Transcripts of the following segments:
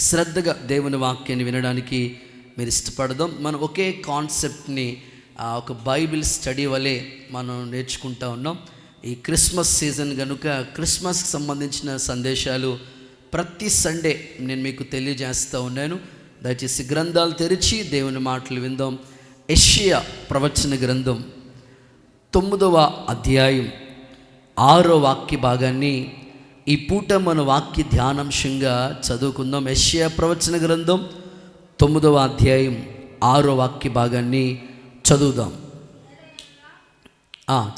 శ్రద్ధగా దేవుని వాక్యాన్ని వినడానికి మీరు ఇష్టపడదాం. మనం ఒకే కాన్సెప్ట్ని ఒక బైబిల్ స్టడీ వలె మనం నేర్చుకుంటూ ఉన్నాం. ఈ క్రిస్మస్ సీజన్ కనుక క్రిస్మస్కి సంబంధించిన సందేశాలు ప్రతి సండే నేను మీకు తెలియజేస్తూ ఉన్నాను. దయచేసి గ్రంథాలు తెరిచి దేవుని మాటలు విందాం. యెషయా ప్రవచన గ్రంథం 9వ అధ్యాయం 6వ వాక్య భాగాన్ని ఈ పూట మన వాక్య ధ్యానాంశంగా చదువుకుందాం. యెషయా ప్రవచన గ్రంథం 9వ అధ్యాయం 6వ వాక్య భాగాన్ని చదువుదాం.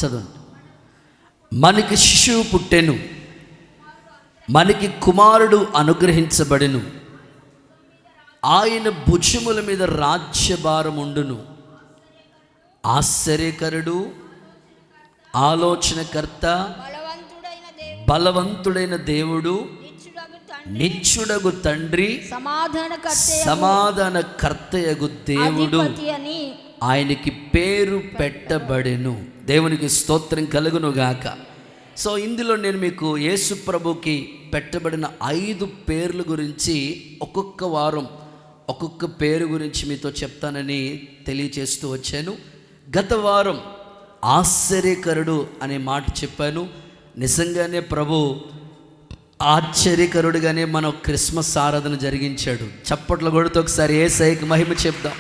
చదవండి. మనకి శిశువు పుట్టెను, మనకి కుమారుడు అనుగ్రహించబడెను, ఆయన భుజముల మీద రాజ్యభారం ఉండును. ఆశ్చర్యకరుడు, ఆలోచనకర్త, బలవంతుడైన దేవుడు, నిత్యుడగు తండ్రి, సమాధానకర్తయగు దేవుడు, ఆయనకి పేరు పెట్టబడెను. దేవునికి స్తోత్రం కలుగును గాక. సో ఇందులో నేను మీకు యేసు ప్రభుకి పెట్టబడిన 5 పేర్ల గురించి ఒక్కొక్క వారం ఒక్కొక్క పేరు గురించి మీతో చెప్తానని తెలియచేస్తూ వచ్చాను. గత వారం ఆశ్చర్యకరుడు అనే మాట చెప్పాను. నిజంగానే ప్రభు ఆశ్చర్యకరుడుగానే మనం క్రిస్మస్ ఆరాధన జరిగించాడు. చప్పట్లు కొడుతూ ఒకసారి యేసయ్యకి మహిమ చెప్దాం.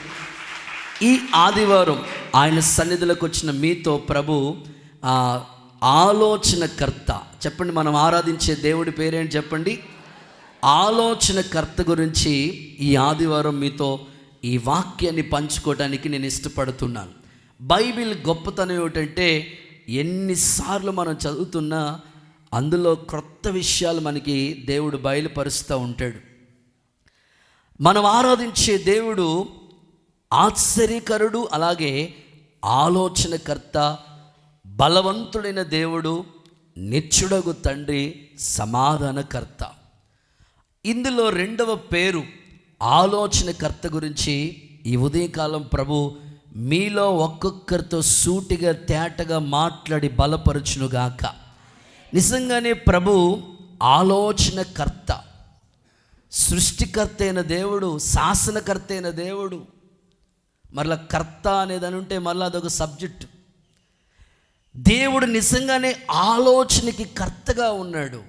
ఈ ఆదివారం ఆయన సన్నిధిలోకి వచ్చిన మీతో ప్రభు ఆలోచనకర్త, చెప్పండి, మనం ఆరాధించే దేవుడి పేరేంటి చెప్పండి, ఆలోచనకర్త గురించి ఈ ఆదివారం మీతో ఈ వాక్యాన్ని పంచుకోవడానికి నేను ఇష్టపడుతున్నాను. బైబిల్ గొప్పతనం ఏమిటంటే ఎన్నిసార్లు మనం చదువుతున్నా అందులో క్రొత్త విషయాలు మనకి దేవుడు బయలుపరుస్తూ ఉంటాడు. మనం ఆరాధించే దేవుడు ఆశ్చర్యకరుడు, అలాగే ఆలోచనకర్త, బలవంతుడైన దేవుడు, నిత్యుడగు తండ్రి, సమాధానకర్త. ఇందులో 2వ పేరు ఆలోచనకర్త గురించి ఈ ఉదయకాలం ప్రభు మీలో ఒక్కొక్కరితో సూటిగా తేటగా మాట్లాడి బలపరచునుగాక. నిజంగానే ప్రభు ఆలోచనకర్త, సృష్టికర్త అయిన దేవుడు, శాసనకర్త అయిన దేవుడు. మరలా కర్త అనేదని ఉంటే మళ్ళీ అదొక సబ్జెక్టు. దేవుడు నిజంగానే ఆలోచనకి కర్తగా ఉన్నాడు.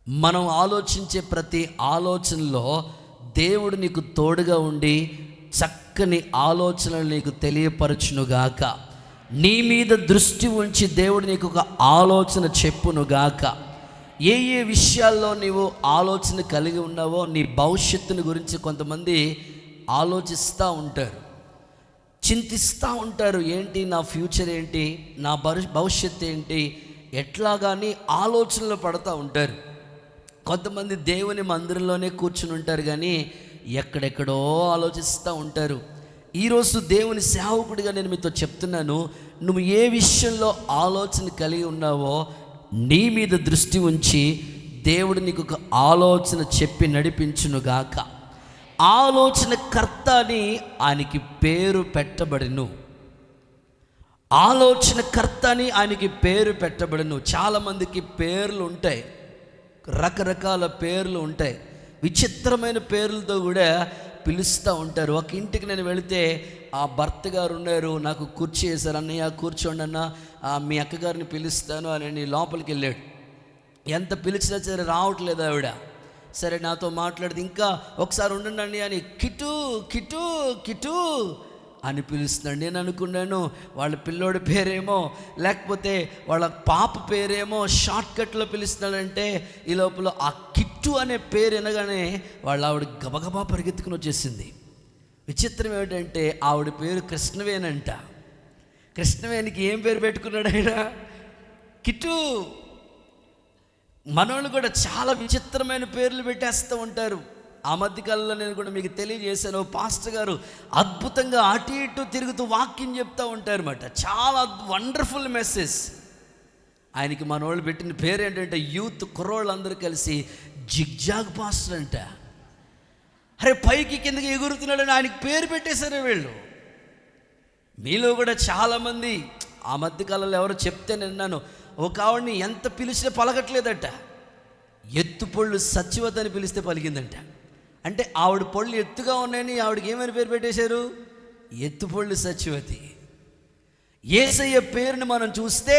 మనం ఆలోచించే ప్రతి ఆలోచనలో దేవుడు నీకు తోడుగా ఉండి చక్కని ఆలోచనలు నీకు తెలియపరచునుగాక. నీ మీద దృష్టి ఉంచి దేవుడు నీకు ఒక ఆలోచన చెప్పునుగాక. ఏ ఏ విషయాల్లో నీవు ఆలోచన కలిగి ఉన్నావో నీ భవిష్యత్తుని గురించి కొంతమంది ఆలోచిస్తూ ఉంటారు, చింతిస్తూ ఉంటారు. ఏంటి నా ఫ్యూచర్ ఏంటి, నా భవిష్యత్తు ఏంటి, ఎట్లాగాని ఆలోచనలు పడుతూ ఉంటారు. కొంతమంది దేవుని మందిరంలోనే కూర్చుని ఉంటారు, కానీ ఎక్కడెక్కడో ఆలోచిస్తూ ఉంటారు. ఈరోజు దేవుని సేవకుడిగా నేను మీతో చెప్తున్నాను, నువ్వు ఏ విషయంలో ఆలోచన కలిగి ఉన్నావో నీ మీద దృష్టి ఉంచి దేవుడు నీకు ఒక ఆలోచన చెప్పి నడిపించునుగాక. ఆలోచనకర్త అని ఆయనకి పేరు పెట్టబడెను. ఆలోచనకర్త అని ఆయనకి పేరు పెట్టబడెను. చాలామందికి పేర్లు ఉంటాయి, రకరకాల పేర్లు ఉంటాయి, విచిత్రమైన పేర్లతో కూడా పిలుస్తూ ఉంటారు. ఒక ఇంటికి నేను వెళితే ఆ భర్త గారు ఉన్నారు, నాకు కుర్చీ వేశారు, అన్నయ్య కూర్చోండి అన్న, మీ అక్కగారిని పిలుస్తాను అని లోపలికి వెళ్ళాడు. ఎంత పిలిచినా సరే రావట్లేదు ఆవిడ. సరే నాతో మాట్లాడితే ఇంకా ఒకసారి ఉండండి అని కిటు కిటు కిటు అని పిలుస్తున్నాడు. నేను అనుకున్నాను వాళ్ళ పిల్లోడి పేరేమో లేకపోతే వాళ్ళ పాప పేరేమో షార్ట్కట్లో పిలుస్తున్నాడంటే ఈ లోపల ఆ కిట్టు అనే పేరు వినగానే ఆవిడ గబగబా పరిగెత్తుకుని వచ్చేసింది. విచిత్రం ఏమిటంటే ఆవిడ పేరు కృష్ణవేనంట. కృష్ణవేనికి ఏం పేరు పెట్టుకున్నాడు ఆయన? కిట్టు. మనోళ్ళు కూడా చాలా విచిత్రమైన పేర్లు పెట్టేస్తూ ఉంటారు. ఆ మధ్యకాలంలో నేను కూడా మీకు తెలియజేశాను, పాస్టర్ గారు అద్భుతంగా అటు ఇటు తిరుగుతూ వాక్యం చెప్తూ ఉంటారు అన్నమాట. చాలా వండర్ఫుల్ మెసేజ్. ఆయనకి మనోళ్ళు పెట్టిన పేరు ఏంటంటే యూత్ కుర్రోళ్ళందరూ కలిసి జిగ్జాగ్ పాస్టర్ అంట. అరే పైకి కిందకి ఎగురుతున్నాడని ఆయనకి పేరు పెట్టేశారు వీళ్ళు. మీలో కూడా చాలామంది ఆ మధ్యకాలంలో ఎవరో చెప్తే నిన్నాను, ఒక ఆవిడని ఎంత పిలిచినా పలకట్లేదట, ఎత్తుపళ్ళు సచివత అని పిలిస్తే పలికిందంట. అంటే ఆవిడ పళ్ళు ఎత్తుగా ఉన్నాయని ఆవిడకి ఏమని పేరు పెట్టేశారు? ఎత్తుపళ్ళు సత్యవతి. యేసయ్య పేరుని మనం చూస్తే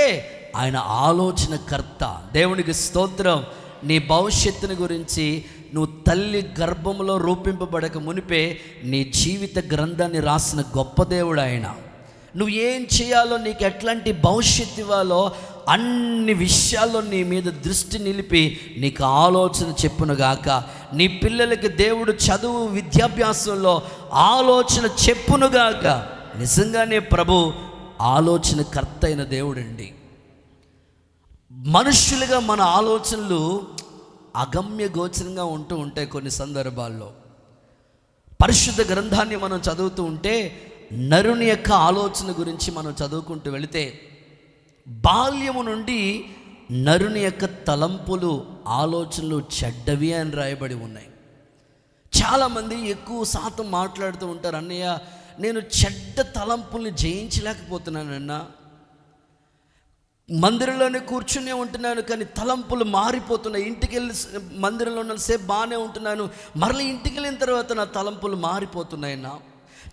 ఆయన ఆలోచనకర్త. దేవునికి స్తోత్రం. నీ భవిష్యత్తుని గురించి నువ్వు తల్లి గర్భంలో రూపింపబడక మునిపే నీ జీవిత గ్రంథాన్ని రాసిన గొప్ప దేవుడు ఆయన. నువ్వు ఏం చేయాలో, నీకు ఎట్లాంటి భవిష్యత్తు ఇవ్వాలో అన్ని విషయాల్లో నీ మీద దృష్టి నిలిపి నీకు ఆలోచన చెప్పునుగాక. నీ పిల్లలకి దేవుడు చదువు విద్యాభ్యాసంలో ఆలోచన చెప్పునుగాక. నిజంగానే ప్రభు ఆలోచనకర్త అయిన దేవుడండి. మనుష్యులుగా మన ఆలోచనలు అగమ్య గోచరంగా ఉంటూ ఉంటాయి. కొన్ని సందర్భాల్లో పరిశుద్ధ గ్రంథాన్ని మనం చదువుతూ ఉంటే నరుని యొక్క ఆలోచన గురించి మనం చదువుకుంటూ వెళితే బాల్యము నుండి నరుని యొక్క తలంపులు, ఆలోచనలు చెడ్డవి అని రాయబడి ఉన్నాయి. చాలామంది ఎక్కువ శాతం మాట్లాడుతూ ఉంటారు, అన్నయ్య నేను చెడ్డ తలంపుల్ని జయించలేకపోతున్నానన్నా, మందిరంలోనే కూర్చునే ఉంటున్నాను కానీ తలంపులు మారిపోతున్నాయి. ఇంటికి వెళ్ళి మందిరంలో ఉన్నసేపు బాగానే ఉంటున్నాను, మరలా ఇంటికి వెళ్ళిన తర్వాత నా తలంపులు మారిపోతున్నాయన్నా.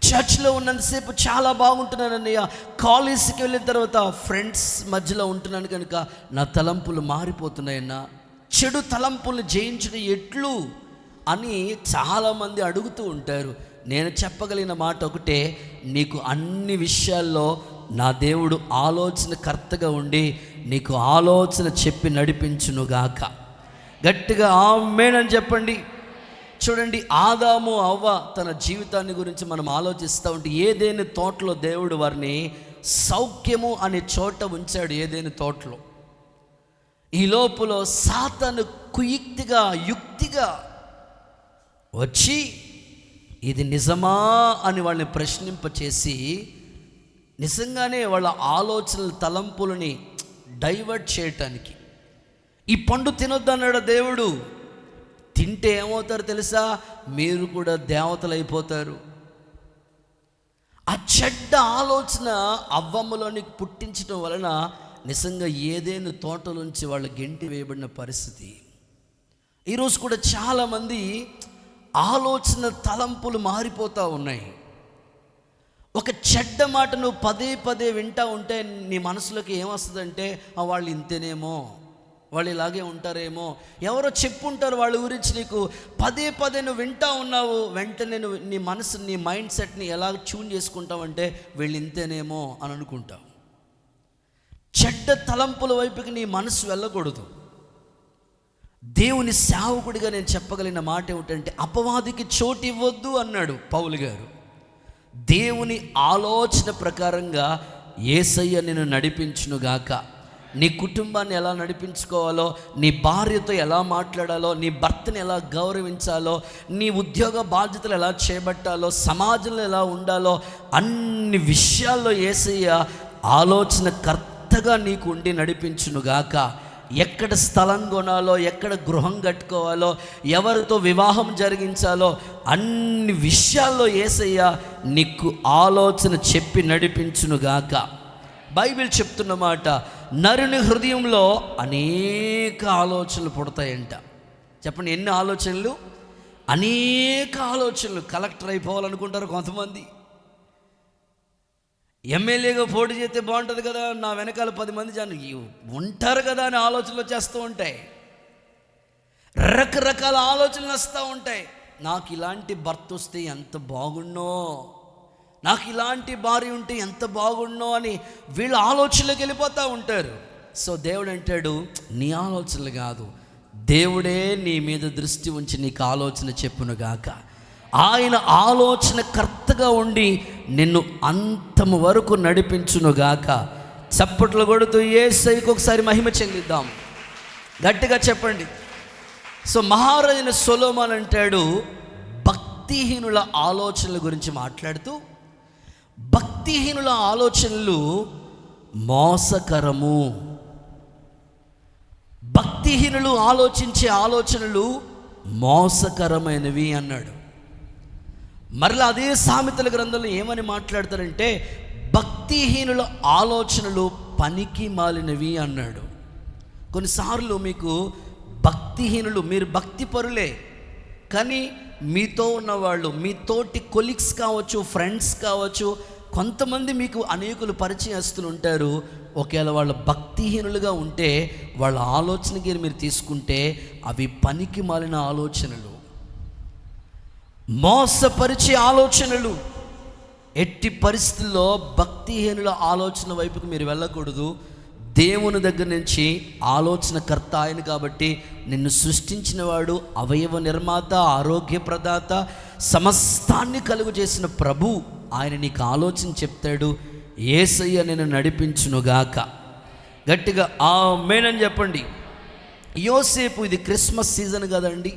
చర్చ్లో ఉన్నంతసేపు చాలా బాగుంటున్నాను అన్నయ్య, కాలేజీకి వెళ్ళిన తర్వాత ఫ్రెండ్స్ మధ్యలో ఉంటున్నాను కనుక నా తలంపులు మారిపోతున్నాయన్నా. చెడు తలంపులు జయించడం ఎట్లు అని చాలామంది అడుగుతూ ఉంటారు. నేను చెప్పగలిగిన మాట ఒకటే, నీకు అన్ని విషయాల్లో నా దేవుడు ఆలోచనకర్తగా ఉండి నీకు ఆలోచన చెప్పి నడిపించునుగాక. గట్టిగా ఆమేన్ అని చెప్పండి. చూడండి, ఆదాము అవ్వ తన జీవితాన్ని గురించి మనం ఆలోచిస్తూ ఉంటే ఏదేని తోటలో దేవుడు వారిని సౌఖ్యము అనే చోట ఉంచాడు. ఏదేని తోటలో ఈ లోపల సాతాను కుయుక్తిగా యుక్తిగా వచ్చి ఇది నిజమా అని వాళ్ళని ప్రశ్నింపచేసి నిజంగానే వాళ్ళ ఆలోచనల తలంపులని డైవర్ట్ చేయటానికి ఈ పండు తినొద్దన్నాడు దేవుడు. తింటే ఏమవుతారు తెలుసా? మీరు కూడా దేవతలు అయిపోతారు. ఆ చెడ్డ ఆలోచన అవ్వమ్మలోనికి పుట్టించడం వలన నిజంగా ఏదేను తోటలోంచి వాళ్ళ గెంటి వేయబడిన పరిస్థితి. ఈరోజు కూడా చాలామంది ఆలోచన తలంపులు మారిపోతూ ఉన్నాయి. ఒక చెడ్డ మాట నువ్వు పదే పదే వింటూ ఉంటే నీ మనసులోకి ఏమొస్తుందంటే వాళ్ళు ఇంతేనేమో, వాళ్ళు ఇలాగే ఉంటారేమో, ఎవరో చెప్పుంటారు వాళ్ళ గురించి, నీకు పదే పదే నువ్వు వింటూ ఉన్నావు. వెంటనే నువ్వు నీ మనసు, నీ మైండ్ సెట్ని ఎలా ట్యూన్ చేసుకుంటావంటే వీళ్ళు ఇంతేనేమో అని అనుకుంటావు. చెడ్డ తలంపుల వైపుకి నీ మనసు వెళ్ళకూడదు. దేవుని సేవకుడిగా నేను చెప్పగలిగిన మాట ఏమిటంటే అపవాదికి చోటు ఇవ్వద్దు అన్నాడు పౌలు గారు. దేవుని ఆలోచన ప్రకారంగా యేసయ్య నిన్ను నడిపించునుగాక. నీ కుటుంబాన్ని ఎలా నడిపించుకోవాలో, నీ భార్యతో ఎలా మాట్లాడాలో, నీ భర్తని ఎలా గౌరవించాలో, నీ ఉద్యోగ బాధ్యతలు ఎలా చేపట్టాలో, సమాజంలో ఎలా ఉండాలో, అన్ని విషయాల్లో యేసయ్య ఆలోచనకర్తగా నీకు ఉండి నడిపించునుగాక. ఎక్కడ స్థలం కొనాలో, ఎక్కడ గృహం కట్టుకోవాలో, ఎవరితో వివాహం జరిగించాలో అన్ని విషయాల్లో యేసయ్య నీకు ఆలోచన చెప్పి నడిపించునుగాక. బైబిల్ చెప్తున్న మాట, నరుని హృదయంలో అనేక ఆలోచనలు పుడతాయంట. చెప్పండి, ఎన్ని ఆలోచనలు? అనేక ఆలోచనలు. కలెక్టర్ అయిపోవాలనుకుంటారు కొంతమంది, ఎమ్మెల్యేగా పోటీ చేస్తే బాగుంటుంది కదా, నా వెనకాల 10 మంది జనం ఉంటారు కదా అని ఆలోచనలు వచ్చేస్తూ ఉంటాయి. రకరకాల ఆలోచనలు వస్తూ ఉంటాయి. నాకు ఇలాంటి భర్త వస్తే ఎంత బాగుండో, నాకు ఇలాంటి భార్య ఉంటే ఎంత బాగుండో అని వీళ్ళు ఆలోచనలోకి వెళ్ళిపోతూ ఉంటారు. సో దేవుడు అంటాడు, నీ ఆలోచనలు కాదు, దేవుడే నీ మీద దృష్టి ఉంచి నీకు ఆలోచన చెప్పునుగాక. ఆయన ఆలోచనకర్తగా ఉండి నిన్ను అంతము వరకు నడిపించునుగాక. చప్పట్లు కొడుతూ యేసయ్యకు ఒకసారి మహిమ చెల్లిద్దాం. గట్టిగా చెప్పండి. సో మహారాజైన సొలొమోను అంటాడు, భక్తిహీనుల ఆలోచనల గురించి మాట్లాడుతూ, భక్తిహీనుల ఆలోచనలు మోసకరము. భక్తిహీనులు ఆలోచించే ఆలోచనలు మోసకరమైనవి అన్నాడు. మరలా అదే సామెతల గ్రంథంలో ఏమని మాట్లాడతారంటే భక్తిహీనుల ఆలోచనలు పనికి మాలినవి అన్నాడు. కొన్నిసార్లు మీకు భక్తిహీనులు, మీరు భక్తి పరులే కానీ మీతో ఉన్నవాళ్ళు, మీ తోటి కొలీగ్స్ కావచ్చు, ఫ్రెండ్స్ కావచ్చు, కొంతమంది మీకు అనేకులు పరిచయస్తులు ఉంటారు. ఒకవేళ వాళ్ళు భక్తిహీనులుగా ఉంటే వాళ్ళ ఆలోచనకి మీరు తీసుకుంటే అవి పనికి మాలిన ఆలోచనలు, మోసపరిచే ఆలోచనలు. ఎట్టి పరిస్థితుల్లో భక్తిహీనుల ఆలోచన వైపుకి మీరు వెళ్ళకూడదు. దేవుని దగ్గర నుంచి ఆలోచనకర్త ఆయన కాబట్టి, నిన్ను సృష్టించిన వాడు, అవయవ నిర్మాత, ఆరోగ్య ప్రదాత, సమస్తాన్ని కలుగు చేసిన ప్రభు ఆయన నీకు ఆలోచన చెప్తాడు. యేసయ్య నిన్ను నడిపించునుగాక. గట్టిగా ఆమేన్ అని చెప్పండి. యోసేపు, ఇది క్రిస్మస్ సీజన్ కదండి.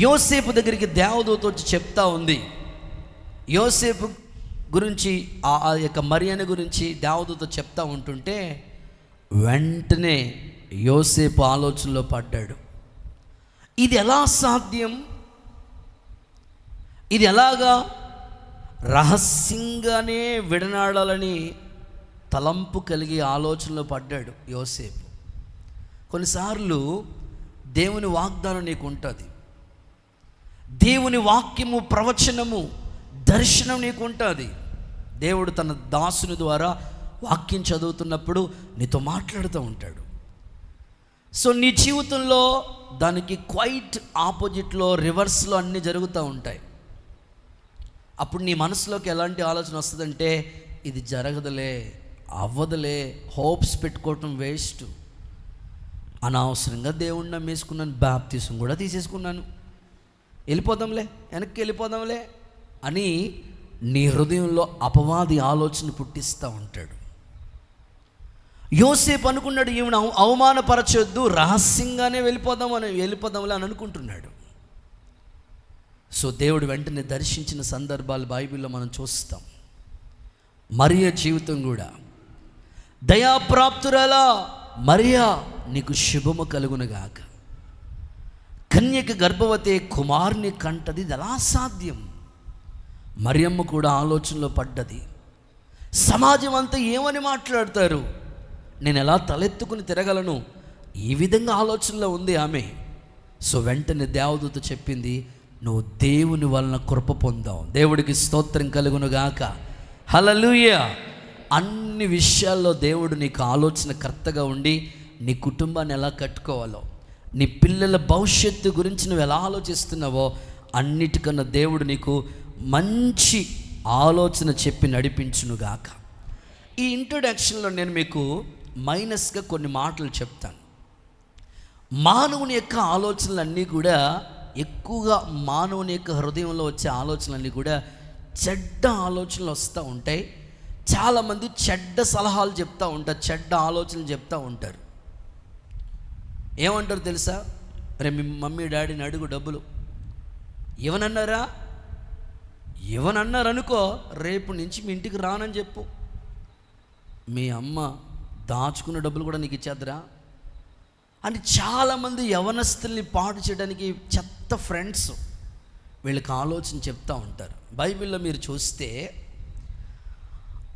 యోసేపు దగ్గరికి దేవదూత వచ్చి చెప్తా ఉంది. యోసేపు గురించి, ఆ యొక్క మరియను గురించి దేవదూత చెప్తా ఉంటుంటే వెంటనే యోసేపు ఆలోచనలో పడ్డాడు. ఇది ఎలా సాధ్యం? ఇది ఎలాగా? రహస్యంగానే విడనాడాలని తలంపు కలిగి ఆలోచనలో పడ్డాడు యోసేపు. కొన్నిసార్లు దేవుని వాగ్దానం నీకు ఉంటుంది, దేవుని వాక్యము, ప్రవచనము, దర్శనం నీకు ఉంటుంది. దేవుడు తన దాసుని ద్వారా వాక్యం చదువుతున్నప్పుడు నీతో మాట్లాడుతూ ఉంటాడు. సో నీ జీవితంలో దానికి క్వైట్ ఆపోజిట్లో, రివర్స్లో అన్నీ జరుగుతూ ఉంటాయి. అప్పుడు నీ మనసులోకి ఎలాంటి ఆలోచన వస్తుందంటే, ఇది జరగదులే, అవ్వదులే, హోప్స్ పెట్టుకోవటం వేస్ట్, అనవసరంగా దేవుణ్ణి నమ్మేసుకున్నాను, బాప్తిసం కూడా తీసేసుకున్నాను, వెళ్ళిపోదాంలే, వెనక్కి వెళ్ళిపోదాంలే అని నీ హృదయంలో అపవాది ఆలోచన పుట్టిస్తూ ఉంటాడు. యోసేపు అనుకున్నాడు, ఈమెను అవమానపరచొద్దు, రహస్యంగానే వెళ్ళిపోదాంలే అని అనుకుంటున్నాడు. సో దేవుడు వెంటనే దర్శించిన సందర్భాలు బైబిల్లో మనం చూస్తాం. మరియ జీవితం కూడా, దయాప్రాప్తురాలా మరియా, నీకు శుభము కలుగునుగాక, కన్యక గర్భవతి కుమారుని కంటది, ఇది ఎలా సాధ్యం? మరియమ్మ కూడా ఆలోచనలో పడ్డది. సమాజం అంతా ఏమని మాట్లాడతారు, నేను ఎలా తలెత్తుకుని తిరగలను, ఈ విధంగా ఆలోచనలో ఉంది ఆమె. సో వెంటనే దేవదూత చెప్పింది, నువ్వు దేవుని వలన కృప పొందావు. దేవుడికి స్తోత్రం కలుగునుగాక. హల్లెలూయా. అన్ని విషయాల్లో దేవుడు నీకు ఆలోచనకర్తగా ఉండి నీ కుటుంబాన్ని ఎలా కట్టుకోవాలో, నీ పిల్లల భవిష్యత్తు గురించి నువ్వు ఎలా ఆలోచిస్తున్నావో అన్నిటికన్నా దేవుడు నీకు మంచి ఆలోచన చెప్పి నడిపించునుగాక. ఈ ఇంట్రొడక్షన్లో నేను మీకు మైనస్గా కొన్ని మాటలు చెప్తాను. మానవుని యొక్క ఆలోచనలన్నీ కూడా, ఎక్కువగా మానవుని యొక్క హృదయంలో వచ్చే ఆలోచనలన్నీ కూడా చెడ్డ ఆలోచనలు వస్తూ ఉంటాయి. చాలామంది చెడ్డ సలహాలు చెప్తూ ఉంటారు, చెడ్డ ఆలోచనలు చెప్తూ ఉంటారు. ఏమంటారు తెలుసా? రే మీ మమ్మీ డాడీని అడుగు డబ్బులు ఇవ్వనన్నారనుకో, రేపు నుంచి మీ ఇంటికి రానని చెప్పు, మీ అమ్మ దాచుకున్న డబ్బులు కూడా నీకు ఇచ్చేద్దరా అని చాలామంది యవనస్తుల్ని పాడు చేయడానికి చెత్త ఫ్రెండ్స్ వీళ్ళకి ఆలోచన చెప్తూ ఉంటారు. బైబిల్లో మీరు చూస్తే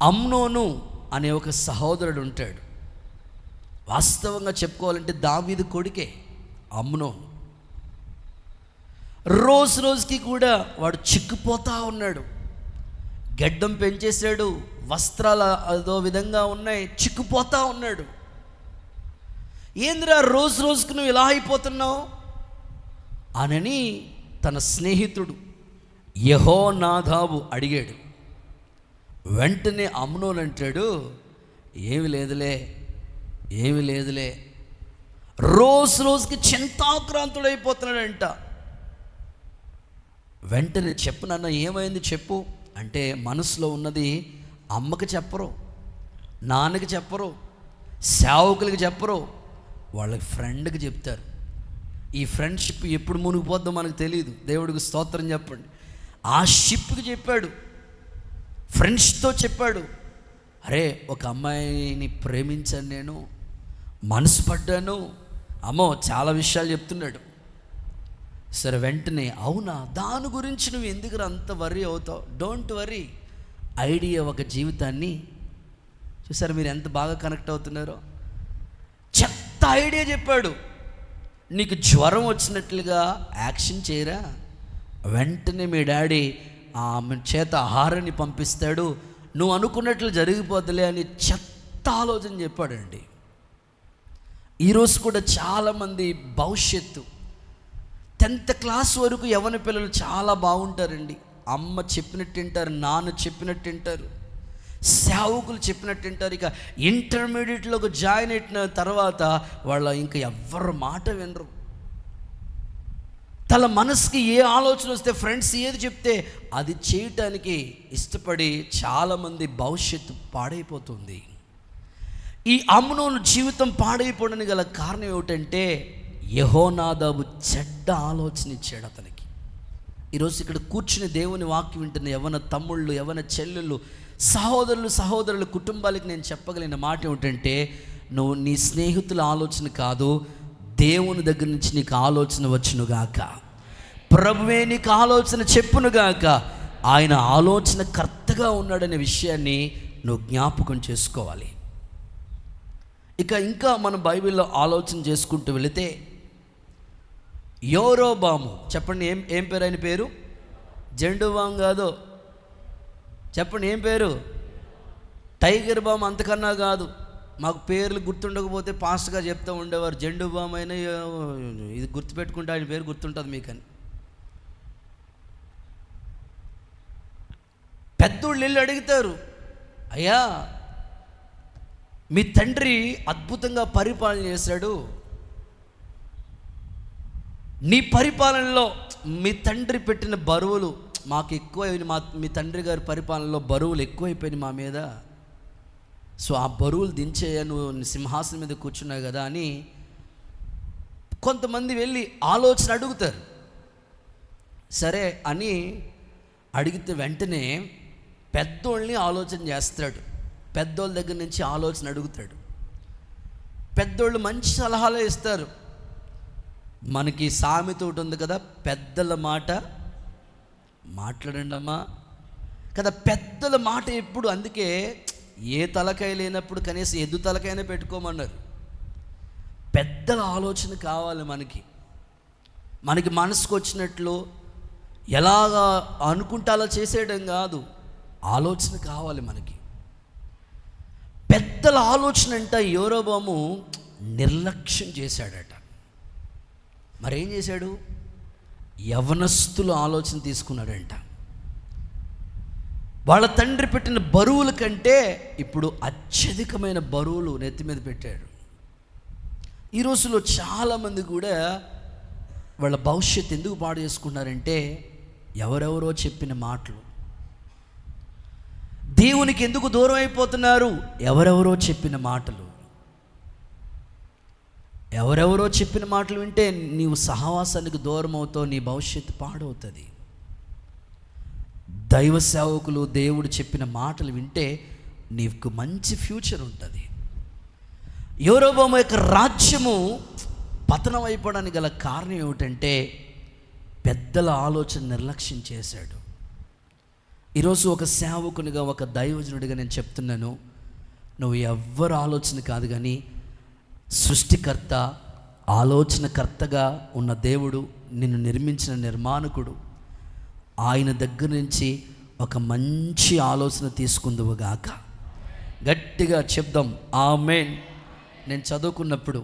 అమ్నోను అనే ఒక సహోదరుడు ఉంటాడు. వాస్తవంగా చెప్పుకోవాలంటే దావీదు కొడుకే అమ్నోను. రోజు రోజుకి కూడా వాడు చిక్కిపోతూ ఉన్నాడు. గడ్డం పెంచేశాడు, వస్త్రాలు అదో విధంగా ఉన్నాయి, చిక్కిపోతూ ఉన్నాడు. ఏందిరా రోజు రోజుకు నువ్వు ఇలా అయిపోతున్నావు అని తన స్నేహితుడు యెహోనాదాబు అడిగాడు. వెంటనే అమ్నోను అంటాడు, ఏమి లేదులే, రోజు రోజుకి చింతాక్రాంతుడైపోతున్నాడంట. వెంటనే చెప్పు నాన్న, ఏమైంది చెప్పు అంటే, మనసులో ఉన్నది అమ్మకి చెప్పరు, నాన్నకి చెప్పరు, సేవకులకి చెప్పరు, వాళ్ళ ఫ్రెండ్కి చెప్తారు. ఈ ఫ్రెండ్షిప్ ఎప్పుడు మునిగిపోద్దో మనకు తెలియదు. దేవుడికి స్తోత్రం చెప్పండి. ఆ షిప్కి చెప్పాడు, ఫ్రెండ్స్తో చెప్పాడు, అరే ఒక అమ్మాయిని ప్రేమించాను, నేను మనసు పడ్డాను, అమ్మో చాలా విషయాలు చెప్తున్నాడు. సరే వెంటనే, అవునా, దాని గురించి నువ్వు ఎందుకు అంత వర్రీ అవుతావు, డోంట్ వర్రీ, ఐడియా ఒక జీవితాన్ని. చూసారు మీరు ఎంత బాగా కనెక్ట్ అవుతున్నారో? చెత్త ఐడియా చెప్పాడు. నీకు జ్వరం వచ్చినట్లుగా యాక్షన్ చేయరా, వెంటనే మీ డాడీ ఆమె చేత ఆహారాన్ని పంపిస్తాడు, నువ్వు అనుకున్నట్లు జరిగిపోతులే అని చెత్త ఆలోచన చెప్పాడండి. ఈరోజు కూడా చాలామంది భవిష్యత్తు 10th క్లాస్ వరకు యవ్వన పిల్లలు చాలా బాగుంటారండి. అమ్మ చెప్పినట్టు వింటారు, నాన్న చెప్పినట్టు వింటారు, సేవకులు చెప్పినట్టు వింటారు. ఇక ఇంటర్మీడియట్లోకి జాయిన్ అయిన తర్వాత వాళ్ళ ఇంకా ఎవ్వరు మాట వినరు. తన మనసుకి ఏ ఆలోచన వస్తే, ఫ్రెండ్స్ ఏది చెప్తే అది చేయటానికి ఇష్టపడి చాలామంది భవిష్యత్తు పాడైపోతుంది. ఈ అమ్నోను జీవితం పాడైపోవడానికి గల కారణం ఏమిటంటే, యెహోనాదాబు చెడ్డ ఆలోచన ఇచ్చాడు అతనికి. ఈరోజు ఇక్కడ కూర్చుని దేవుని వాక్యం వింటున్న యవ్వన తమ్ముళ్ళు, యవ్వన చెల్లెళ్ళు, సహోదరుల కుటుంబాలకి నేను చెప్పగలిగిన మాట ఏమిటంటే, నువ్వు నీ స్నేహితుల ఆలోచన కాదు, దేవుని దగ్గర నుంచి నీకు ఆలోచన వచ్చునుగాక, ప్రభువే నీకు ఆలోచన చెప్పునుగాక. ఆయన ఆలోచన కర్తగా ఉన్నాడనే విషయాన్ని నువ్వు జ్ఞాపకం చేసుకోవాలి. ఇంకా మనం బైబిల్లో ఆలోచన చేసుకుంటూ వెళితే, యోరోబాము, చెప్పండి ఏం పేరు ఆయన పేరు? జెండుబామ్ కాదు, చెప్పండి ఏం పేరు? టైగర్ బామ్ అంతకన్నా కాదు. మాకు పేర్లు గుర్తుండకపోతే పాస్ట్గా చెప్తూ ఉండేవారు, జెండుబామ్ అయినా ఇది గుర్తుపెట్టుకుంటే ఆయన పేరు గుర్తుంటుంది మీకని. పెద్దోళ్ళు వెళ్ళి అడుగుతారు, అయ్యా మీ తండ్రి అద్భుతంగా పరిపాలన చేశాడు, నీ పరిపాలనలో మీ తండ్రి పెట్టిన బరువులు మాకు ఎక్కువైపోయినాయి, మీ తండ్రి గారి పరిపాలనలో బరువులు ఎక్కువైపోయినాయి మా మీద, సో ఆ బరువులు దించేయ, నువ్వు సింహాసనం మీద కూర్చున్నావు కదా అని కొంతమంది వెళ్ళి ఆలోచన అడుగుతారు. సరే అని అడిగితే వెంటనే పెద్దోళ్ళని ఆలోచన చేస్తాడు, పెద్దోళ్ళ దగ్గర నుంచి ఆలోచన అడుగుతాడు. పెద్దోళ్ళు మంచి సలహాలు ఇస్తారు. మనకి సామెత ఒకటి ఉంది కదా, పెద్దల మాట మాట్లాడండి అమ్మా కదా. పెద్దల మాట ఎప్పుడు, అందుకే ఏ తలకాయ లేనప్పుడు కనీసం ఎద్దు తలకాయనే పెట్టుకోమన్నారు. పెద్దల ఆలోచన కావాలి మనకి మనసుకు వచ్చినట్లు ఎలాగా అనుకుంటే అలా చేసేయడం కాదు, ఆలోచన కావాలి మనకి. పెద్దల ఆలోచన అంట యోరోబాము నిర్లక్ష్యం చేశాడట. మరేం చేశాడు? యవనస్తుల ఆలోచన తీసుకున్నాడంట. వాళ్ళ తండ్రి పెట్టిన బరువుల కంటే ఇప్పుడు అత్యధికమైన బరువులు నెత్తి మీద పెట్టాడు. ఈ రోజుల్లో చాలామంది కూడా వాళ్ళ భవిష్యత్తు ఎందుకు పాడు చేసుకున్నారంటే, ఎవరెవరో చెప్పిన మాటలు. దేవునికి ఎందుకు దూరం అయిపోతున్నారు? ఎవరెవరో చెప్పిన మాటలు. ఎవరెవరో చెప్పిన మాటలు వింటే నీవు సహవాసానికి దూరం అవుతావు, నీ భవిష్యత్తు పాడవుతుంది. దైవ సేవకులు దేవుడు చెప్పిన మాటలు వింటే నీకు మంచి ఫ్యూచర్ ఉంటుంది. యెరోబోము యొక్క రాజ్యము పతనం అయిపోవడానికి గల కారణం ఏమిటంటే, పెద్దల ఆలోచన నిర్లక్ష్యం చేశాడు. ఈరోజు ఒక సేవకునిగా, ఒక దైవజనుడిగా నేను చెప్తున్నాను, నువ్వు ఎవ్వరు ఆలోచన కాదు కానీ సృష్టికర్త, ఆలోచనకర్తగా ఉన్న దేవుడు, నిన్ను నిర్మించిన నిర్మాణకుడు, ఆయన దగ్గర నుంచి ఒక మంచి ఆలోచన తీసుకుందువుగాక. గట్టిగా చెప్దాం ఆమేన్. నేను చదువుకున్నప్పుడు,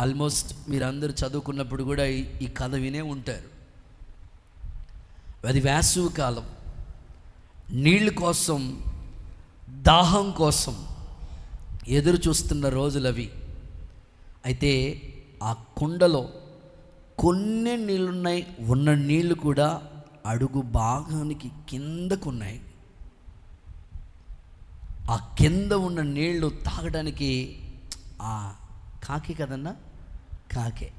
ఆల్మోస్ట్ మీరందరూ చదువుకున్నప్పుడు కూడా ఈ కథ వినే ఉంటారు. అది వేసవి కాలం, నీళ్ళ కోసం, దాహం కోసం ఎదురు చూస్తున్న రోజులు అవి. అయితే ఆ కుండలో కొన్ని నీళ్ళున్నాయి, ఉన్న నీళ్ళు కూడా అడుగు భాగానికి కిందకున్నాయి. ఆ కింద ఉన్న నీళ్లు తాగడానికి ఆ కాకి కదన్నా, కాకే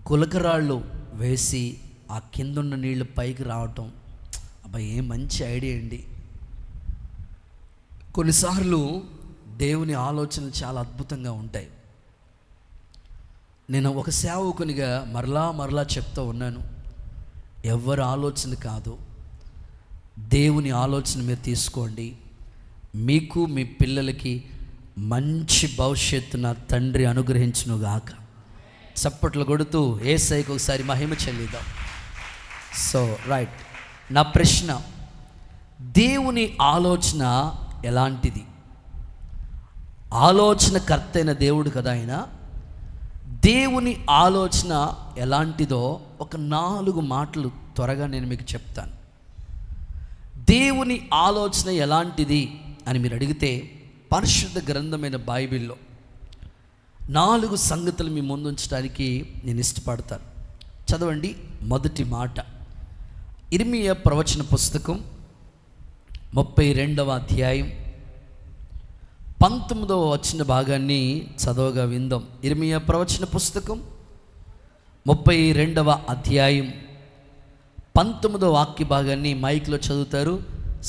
గులకరాళ్ళు వేసి ఆ కింద ఉన్న నీళ్ళు పైకి రావటం, అబ్బాయి ఏం మంచి ఐడియా అండి. కొన్నిసార్లు దేవుని ఆలోచనలు చాలా అద్భుతంగా ఉంటాయి. నేను ఒక సేవకునిగా మరలా చెప్తూ ఉన్నాను, ఎవరి ఆలోచన కాదు, దేవుని ఆలోచన మీరు తీసుకోండి. మీకు మీ పిల్లలకి మంచి భవిష్యత్తు నా తండ్రి అనుగ్రహించునుగాక. చప్పట్లు కొడుతూ యేసయ్యకు ఒకసారి మహిమ చెల్లిద్దాం. సో రైట్, నా ప్రశ్న, దేవుని ఆలోచన ఎలాంటిది? ఆలోచనకర్త అయిన దేవుడు కదా ఆయన. దేవుని ఆలోచన ఎలాంటిదో ఒక 4 మాటలు త్వరగా నేను మీకు చెప్తాను. దేవుని ఆలోచన ఎలాంటిది అని మీరు అడిగితే, పరిశుద్ధ గ్రంథమైన బైబిల్లో 4 సంగతులు మీ ముందుంచడానికి నేను ఇష్టపడతాను. చదవండి. మొదటి మాట, ఇర్మీయా ప్రవచన పుస్తకం 32వ అధ్యాయం 19వ వచన భాగాన్ని చదవగా విందాం. ఇర్మీయా ప్రవచన పుస్తకం 32వ అధ్యాయం 19వ వాక్య భాగాన్ని మైక్లో చదువుతారు,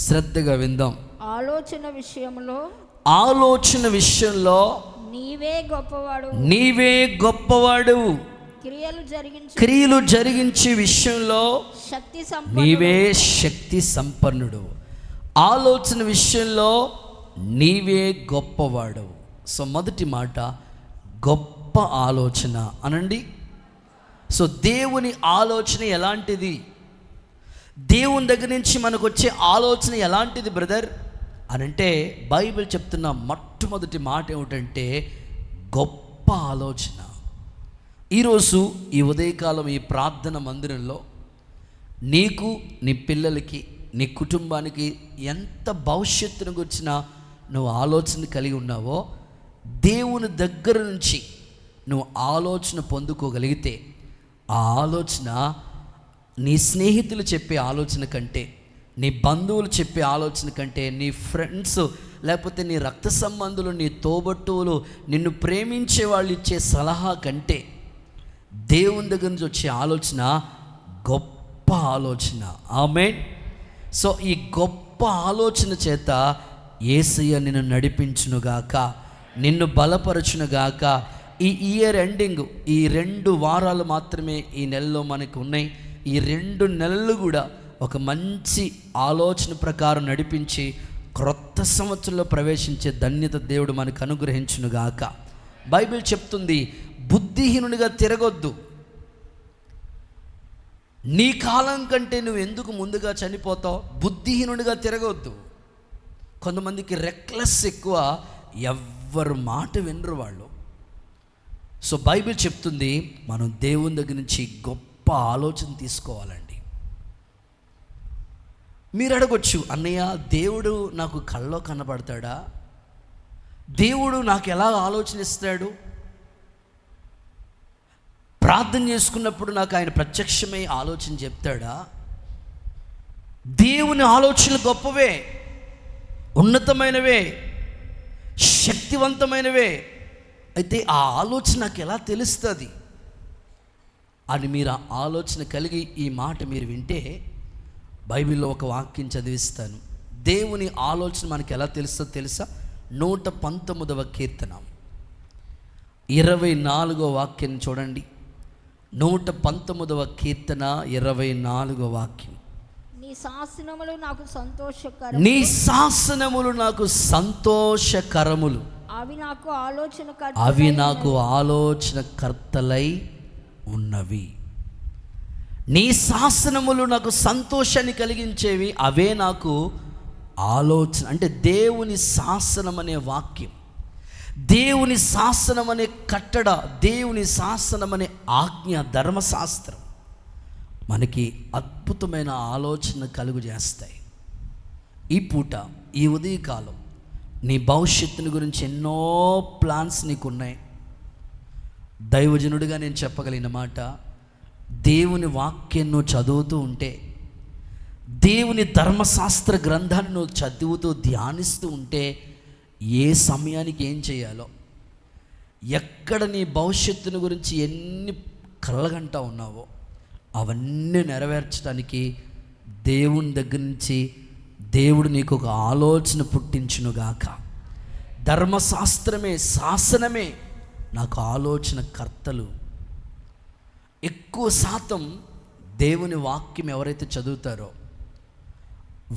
శ్రద్ధగా విందాం. ఆలోచన విషయంలో నీవే గొప్పవాడు, క్రియలు జరిగించే విషయంలో నీవే శక్తి సంపన్నుడు. ఆలోచన విషయంలో నీవే గొప్పవాడు. సో మొదటి మాట, గొప్ప ఆలోచన అనండి. సో దేవుని ఆలోచన ఎలాంటిది? దేవుని దగ్గర నుంచి మనకు వచ్చే ఆలోచన ఎలాంటిది బ్రదర్ అనంటే, బైబిల్ చెప్తున్న మొట్టమొదటి మాట ఏమిటంటే గొప్ప ఆలోచన. ఈరోజు ఈ ఉదయకాలం ఈ ప్రార్థన మందిరంలో నీకు, నీ పిల్లలకి, నీ కుటుంబానికి ఎంత భవిష్యత్తును గురించిన నువ్వు ఆలోచన కలిగి ఉన్నావో, దేవుని దగ్గర నుంచి నువ్వు ఆలోచన పొందుకోగలిగితే, ఆ ఆలోచన నీ స్నేహితులు చెప్పే ఆలోచన కంటే, నీ బంధువులు చెప్పే ఆలోచన కంటే, నీ ఫ్రెండ్స్ లేకపోతే నీ రక్త సంబంధులు, నీ తోబట్టువులు, నిన్ను ప్రేమించే వాళ్ళు ఇచ్చే సలహా కంటే దేవుని దగ్గర నుంచి వచ్చే ఆలోచన గొప్ప ఆలోచన. ఆమేన్. సో ఈ గొప్ప ఆలోచన చేత యేసయ్య నిన్ను నడిపించునుగాక, నిన్ను బలపరచునుగాక. ఈ ఇయర్ ఎండింగ్, ఈ 2 వారాలు మాత్రమే ఈ నెలలో మనకు ఉన్నాయి. ఈ 2 నెలలు కూడా ఒక మంచి ఆలోచన ప్రకారం నడిపించి క్రొత్త సంవత్సరంలో ప్రవేశించే ధన్యత దేవుడు మనకు అనుగ్రహించునుగాక. బైబిల్ చెప్తుంది, బుద్ధిహీనునిగా తిరగొద్దు. నీ కాలం కంటే నువ్వు ఎందుకు ముందుగా చనిపోతావు? బుద్ధిహీనునిగా తిరగొద్దు. కొంతమందికి రెక్లెస్ ఎక్కువ, ఎవ్వరు మాట వినరు వాళ్ళు. సో బైబిల్ చెప్తుంది, మనం దేవుని దగ్గర నుంచి గొప్ప ఆలోచన తీసుకోవాలండి. మీరు అడగొచ్చు, అన్నయ్య దేవుడు నాకు కల్లో కనబడతాడా? దేవుడు నాకు ఎలా ఆలోచన ఇస్తాడు? ప్రార్థన చేసుకున్నప్పుడు నాకు ఆయన ప్రత్యక్షమై ఆలోచన చెప్తాడా? దేవుని ఆలోచనలు గొప్పవే, ఉన్నతమైనవే, శక్తివంతమైనవే. అయితే ఆ ఆలోచన నాకు ఎలా తెలుస్తుంది అని మీరు ఆ ఆలోచన కలిగి ఈ మాట మీరు వింటే, బైబిల్లో ఒక వాక్యం చదివిస్తాను. దేవుని ఆలోచన మనకి ఎలా తెలుస్తుందో తెలుసా? 119వ కీర్తన 24వ వాక్యం చూడండి. 119వ కీర్తన 24వ వాక్యం. నీ శాసనములు నాకు సంతోషకరములు, అవి నాకు ఆలోచనకర్తలై ఉన్నవి. నీ శాసనములు నాకు సంతోషాన్ని కలిగించేవి, అవే నాకు ఆలోచన. అంటే దేవుని శాసనం అనే వాక్యం, దేవుని శాసనం అనే కట్టడ, దేవుని శాసనం అనే ఆజ్ఞ, ధర్మశాస్త్రం మనకి అద్భుతమైన ఆలోచన కలుగు చేస్తాయి. ఈ పూట, ఈ ఉదయకాలం నీ భవిష్యత్తుని గురించి ఎన్నో ప్లాన్స్ నీకున్నాయి. దైవజనుడిగా నేను చెప్పగలిగిన మాట, దేవుని వాక్యం నువ్వు చదువుతూ ఉంటే, దేవుని ధర్మశాస్త్ర గ్రంథాన్ని నువ్వు చదువుతూ ధ్యానిస్తూ ఉంటే, ఏ సమయానికి ఏం చేయాలో, ఎక్కడ నీ భవిష్యత్తుని గురించి ఎన్ని కలగంటా ఉన్నావో అవన్నీ నెరవేర్చడానికి దేవుని దగ్గర నుంచి దేవుడు నీకు ఒక ఆలోచన పుట్టించునుగాక. ధర్మశాస్త్రమే, శాసనమే నాకు ఆలోచన కర్తలు. ఎక్కువ శాతం దేవుని వాక్యం ఎవరైతే చదువుతారో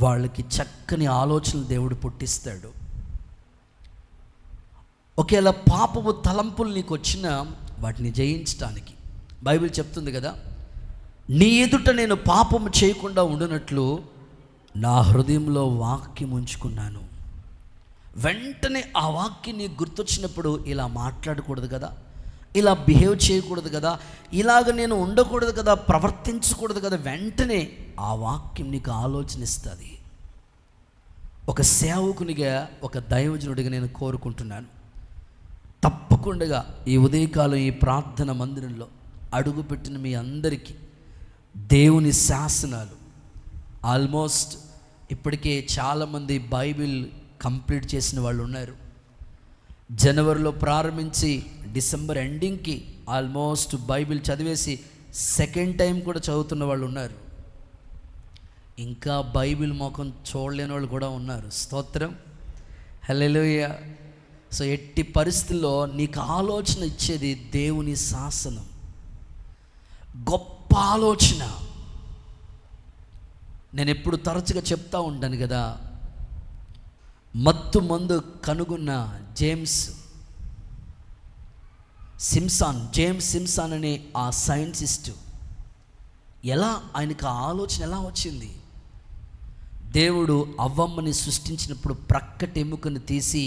వాళ్ళకి చక్కని ఆలోచనలు దేవుడు పుట్టిస్తాడు. ఒకేలా పాపపు తలంపులు నీకు వచ్చినా వాటిని జయించడానికి బైబిల్ చెప్తుంది కదా, నీ ఎదుట నేను పాపము చేయకుండా ఉండునట్లు నా హృదయంలో వాక్యం ఉంచుకున్నాను. వెంటనే ఆ వాక్యం నీకు గుర్తొచ్చినప్పుడు ఇలా మాట్లాడకూడదు కదా, ఇలా బిహేవ్ చేయకూడదు కదా, ఇలాగ నేను ఉండకూడదు కదా, ప్రవర్తించకూడదు కదా, వెంటనే ఆ వాక్యం నీకు ఆలోచన ఇస్తుంది. ఒక సేవకునిగా, ఒక దైవజనుడిగా నేను కోరుకుంటున్నాను, తప్పకుండా ఈ ఉదయకాలం ఈ ప్రార్థన మందిరంలో అడుగుపెట్టిన మీ అందరికీ దేవుని శాసనాలు, ఆల్మోస్ట్ ఇప్పటికే చాలామంది బైబిల్ కంప్లీట్ చేసిన వాళ్ళు ఉన్నారు. జనవరిలో ప్రారంభించి డిసెంబర్ ఎండింగ్కి ఆల్మోస్ట్ బైబిల్ చదివేసి సెకండ్ టైం కూడా చదువుతున్న వాళ్ళు ఉన్నారు. ఇంకా బైబిల్ ముఖం చూడలేని వాళ్ళు కూడా ఉన్నారు. స్తోత్రం, హల్లెలూయా. సో ఎట్టి పరిస్థితుల్లో నీకు ఆలోచన ఇచ్చేది దేవుని శాసనం, గొప్ప ఆలోచన. నేను ఎప్పుడు తరచుగా చెప్తా ఉంటాను కదా, మత్తు మందు కనుగొన్న జేమ్స్ సింప్సన్ అనే ఆ సైంటిస్టు ఎలా, ఆయనకు ఆ ఆలోచన ఎలా వచ్చింది? దేవుడు అవ్వమ్మని సృష్టించినప్పుడు ప్రక్కటి ఎముకను తీసి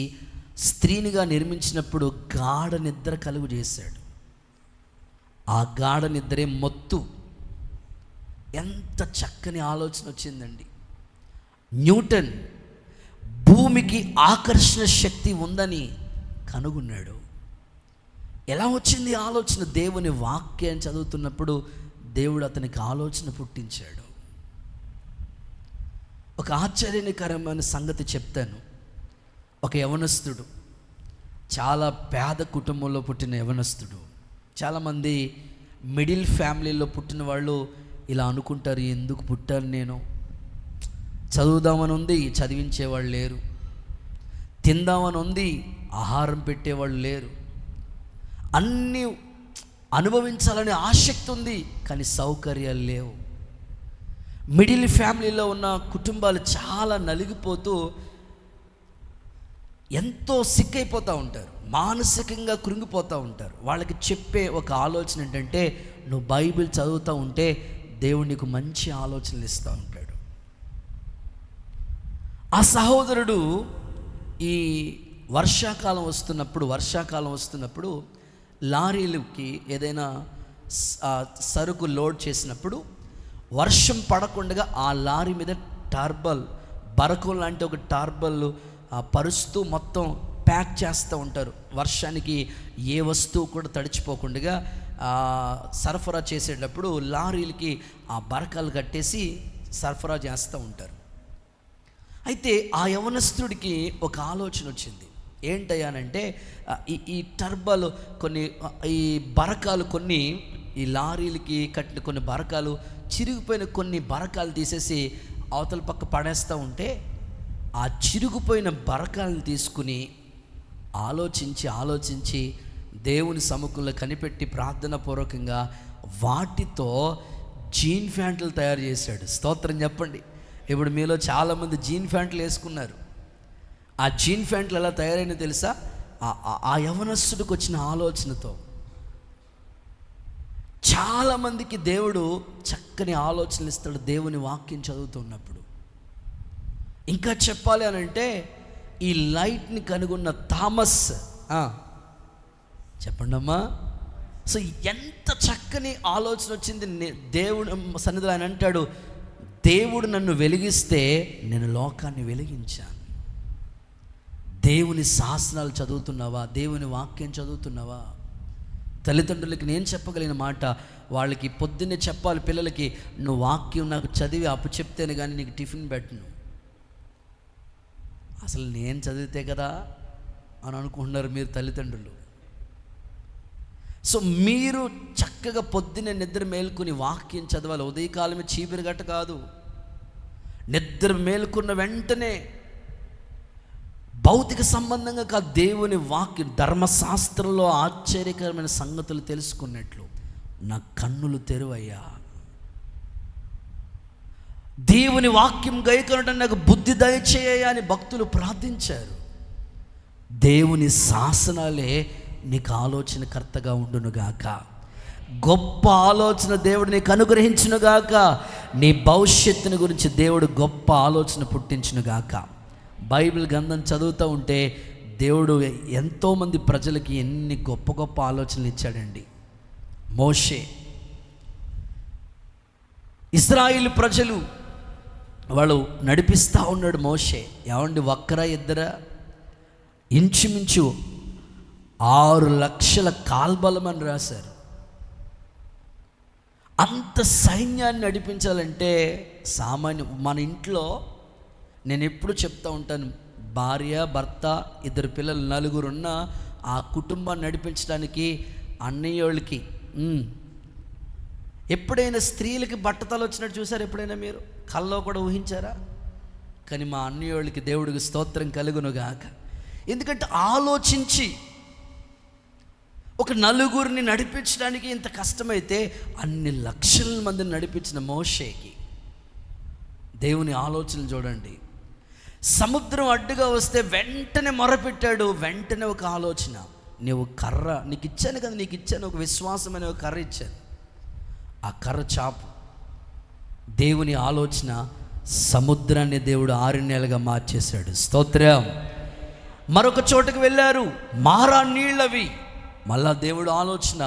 స్త్రీనిగా నిర్మించినప్పుడు గాఢ నిద్ర కలుగు చేశాడు. ఆ గాఢ నిద్రే మత్తు. ఎంత చక్కని ఆలోచన వచ్చిందండి. న్యూటన్ భూమికి ఆకర్షణ శక్తి ఉందని కనుగొన్నాడు. ఎలా వచ్చింది ఆలోచన? దేవుని వాక్యాన్ని చదువుతున్నప్పుడు దేవుడు అతనికి ఆలోచన పుట్టించాడు. ఒక ఆశ్చర్యకరమైన సంగతి చెప్తాను. ఒక యవనస్తుడు, చాలా పేద కుటుంబంలో పుట్టిన యవనస్తుడు. చాలామంది మిడిల్ ఫ్యామిలీలో పుట్టిన వాళ్ళు ఇలా అనుకుంటారు, ఎందుకు పుట్టాను నేను, చదువుదామని ఉంది చదివించేవాళ్ళు లేరు, తిందామని ఉంది ఆహారం పెట్టేవాళ్ళు లేరు, అన్నీ అనుభవించాలనే ఆసక్తి ఉంది కానీ సౌకర్యాలు లేవు. మిడిల్ ఫ్యామిలీలో ఉన్న కుటుంబాలు చాలా నలిగిపోతూ ఎంతో సిక్కైపోతూ ఉంటారు, మానసికంగా కృంగిపోతూ ఉంటారు. వాళ్ళకి చెప్పే ఒక ఆలోచన ఏంటంటే, నువ్వు బైబిల్ చదువుతూ ఉంటే దేవుడు నీకు మంచి ఆలోచనలు ఇస్తూ ఉంటాడు. ఆ సహోదరుడు ఈ వర్షాకాలం వస్తున్నప్పుడు లారీలకి ఏదైనా సరుకు లోడ్ చేసినప్పుడు వర్షం పడకుండా ఆ లారీ మీద బరకం లాంటి ఒక టార్బల్ పరుస్తూ మొత్తం ప్యాక్ చేస్తూ ఉంటారు. వర్షానికి ఏ వస్తువు కూడా తడిచిపోకుండా సరఫరా చేసేటప్పుడు లారీలకి ఆ బరకాలు కట్టేసి సరఫరా చేస్తూ ఉంటారు. అయితే ఆ యవనస్తుడికి ఒక ఆలోచన వచ్చింది. ఏంటయ్యానంటే, ఈ టర్బలు కొన్ని, ఈ బరకాలు కొన్ని, ఈ లారీలకి కట్టిన కొన్ని బరకాలు చిరిగిపోయిన కొన్ని బరకాలు తీసేసి అవతల పక్క పడేస్తూ ఉంటే, ఆ చిరిగిపోయిన బరకాలను తీసుకుని ఆలోచించి దేవుని సముఖంలో కనిపెట్టి ప్రార్థన పూర్వకంగా వాటితో జీన్ ప్యాంట్లు తయారు చేశాడు. స్తోత్రం చెప్పండి. ఇప్పుడు మీలో చాలామంది జీన్ ప్యాంట్లు వేసుకున్నారు. ఆ జీన్ ప్యాంట్లు ఎలా తయారైనా తెలుసా? ఆ యవనస్తుడికి వచ్చిన ఆలోచనతో. చాలామందికి దేవుడు చక్కని ఆలోచనలు ఇస్తాడు దేవుని వాక్యం చదువుతున్నప్పుడు. ఇంకా చెప్పాలి అని అంటే, ఈ లైట్ని కనుగొన్న థామస్, చెప్పండమ్మా, సో ఎంత చక్కని ఆలోచన వచ్చింది. దేవుడు సన్నిధిలో ఆయన అంటాడు, దేవుడు నన్ను వెలిగిస్తే నేను లోకాన్ని వెలిగించాను. దేవుని శాసనాలు చదువుతున్నావా? దేవుని వాక్యం చదువుతున్నావా? తల్లిదండ్రులకి నేను చెప్పగలిగిన మాట, వాళ్ళకి పొద్దున్నే చెప్పాలి పిల్లలకి, నువ్వు వాక్యం నాకు చదివి అప్పు చెప్తేనే కానీ నీకు టిఫిన్ పెట్టను. అసలు నేను చదివితే కదా అని అనుకుంటున్నారు మీరు తల్లిదండ్రులు. సో మీరు చక్కగా పొద్దున్నే నిద్ర మేల్కొని వాక్యం చదవాలి. ఉదయకాలమే చీపిరిగట్ట కాదు, నిద్ర మేల్కొన్న వెంటనే భౌతిక సంబంధంగా కాదు, దేవుని వాక్యం, ధర్మశాస్త్రంలో ఆశ్చర్యకరమైన సంగతులు తెలుసుకున్నట్లు నా కన్నులు తెరువయ్యా. దేవుని వాక్యం గైకొనడం నాకు బుద్ధి దయచేయ అని భక్తులు ప్రార్థించారు. దేవుని శాసనాలే నీకు ఆలోచనకర్తగా ఉండునుగాక. గొప్ప ఆలోచన దేవుడు నీకు అనుగ్రహించునుగాక. నీ భవిష్యత్తుని గురించి దేవుడు గొప్ప ఆలోచన పుట్టించునుగాక. బైబిల్ గ్రంథం చదువుతూ ఉంటే దేవుడు ఎంతోమంది ప్రజలకి ఎన్ని గొప్ప గొప్ప ఆలోచనలు ఇచ్చాడండి. మోషే, ఇశ్రాయేలు ప్రజలు వాళ్ళు నడిపిస్తూ ఉన్నాడు మోషే. ఏమండి, ఒక్కరా ఇద్దరా? ఇంచుమించు 6 లక్షల కాల్బలం అని రాశారు. అంత సైన్యాన్ని నడిపించాలంటే సామాన్యం. మన ఇంట్లో నేను ఎప్పుడు చెప్తూ ఉంటాను, భార్య, భర్త, 2 పిల్లలు, 4 ఉన్న ఆ కుటుంబాన్ని నడిపించడానికి అన్నయ్యోళ్ళకి ఎప్పుడైనా స్త్రీలకి బట్టతలు వచ్చినట్టు చూసారు? ఎప్పుడైనా మీరు కల్లో కూడా ఊహించారా? కానీ మా అన్నయ్యోళ్ళకి దేవుడికి స్తోత్రం కలుగునుగాక. ఎందుకంటే ఆలోచించి ఒక 4గురిని నడిపించడానికి ఇంత కష్టమైతే అన్ని లక్షల మందిని నడిపించిన మోషేకి దేవుని ఆలోచన చూడండి. సముద్రం అడ్డుగా వస్తే వెంటనే మొరపెట్టాడు. వెంటనే ఒక ఆలోచన, నీవు కర్ర, నీకు ఇచ్చాను కదా, నీకు ఇచ్చాను, ఒక విశ్వాసం అనే ఒక కర్ర ఇచ్చాను, ఆ కర్ర చాపు. దేవుని ఆలోచన, సముద్రాన్ని దేవుడు 6 నెలలుగా మార్చేశాడు. స్తోత్రం. మరొక చోటుకు వెళ్ళారు, మారా నీళ్ళవి. మళ్ళా దేవుడు ఆలోచన,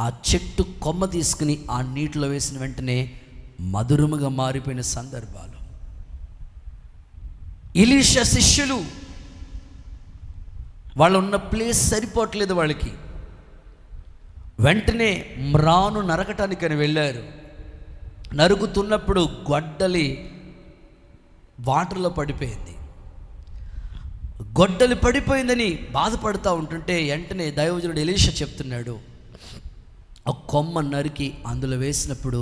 ఆ చెట్టు కొమ్మ తీసుకుని ఆ నీటిలో వేసిన వెంటనే మధురముగా మారిపోయిన సందర్భాలు. ఎలీషా శిష్యులు, వాళ్ళు ఉన్న ప్లేస్ సరిపోవట్లేదు వాళ్ళకి. వెంటనే మ్రాను నరకటానికని వెళ్ళారు. నరుకుతున్నప్పుడు గొడ్డలి వాటర్లో పడిపోయింది. గొడ్డలి పడిపోయిందని బాధపడుతూ ఉంటుంటే వెంటనే దైవజనుడు ఎలీషా చెప్తున్నాడు, ఒక కొమ్మ నరికి అందులో వేసినప్పుడు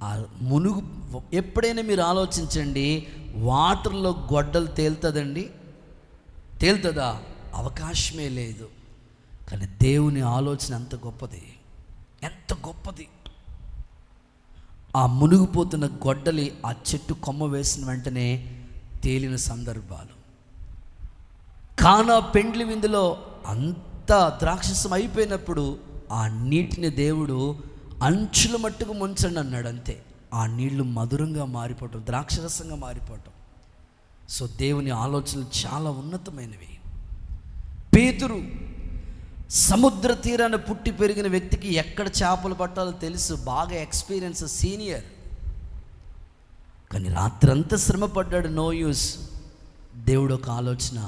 ఆ మునుగు. ఎప్పుడైనా మీరు ఆలోచించండి, వాటర్లో గొడ్డలు తేలుతుందండి? తేలుతుందా? అవకాశమే లేదు. కానీ దేవుని ఆలోచన అంత గొప్పది, ఎంత గొప్పది. ఆ మునిగిపోతున్న గొడ్డలి ఆ చెట్టు కొమ్మ వేసిన వెంటనే తేలిన సందర్భాలు. కానా పెండ్లి విందులో అంతా ద్రాక్షసం అయిపోయినప్పుడు ఆ నీటిని దేవుడు అంచుల మట్టుకు ముంచండి అన్నాడు. అంతే, ఆ నీళ్లు మధురంగా మారిపోవటం, ద్రాక్షరసంగా మారిపోవటం. సో దేవుని ఆలోచనలు చాలా ఉన్నతమైనవి. పేతురు, సముద్ర తీరాన పుట్టి పెరిగిన వ్యక్తికి ఎక్కడ చేపలు పట్టాలో తెలుసు, బాగా ఎక్స్పీరియన్స్, సీనియర్. కానీ రాత్రంతా శ్రమ పడ్డాడు, నో యూస్. దేవుడు ఒక ఆలోచన,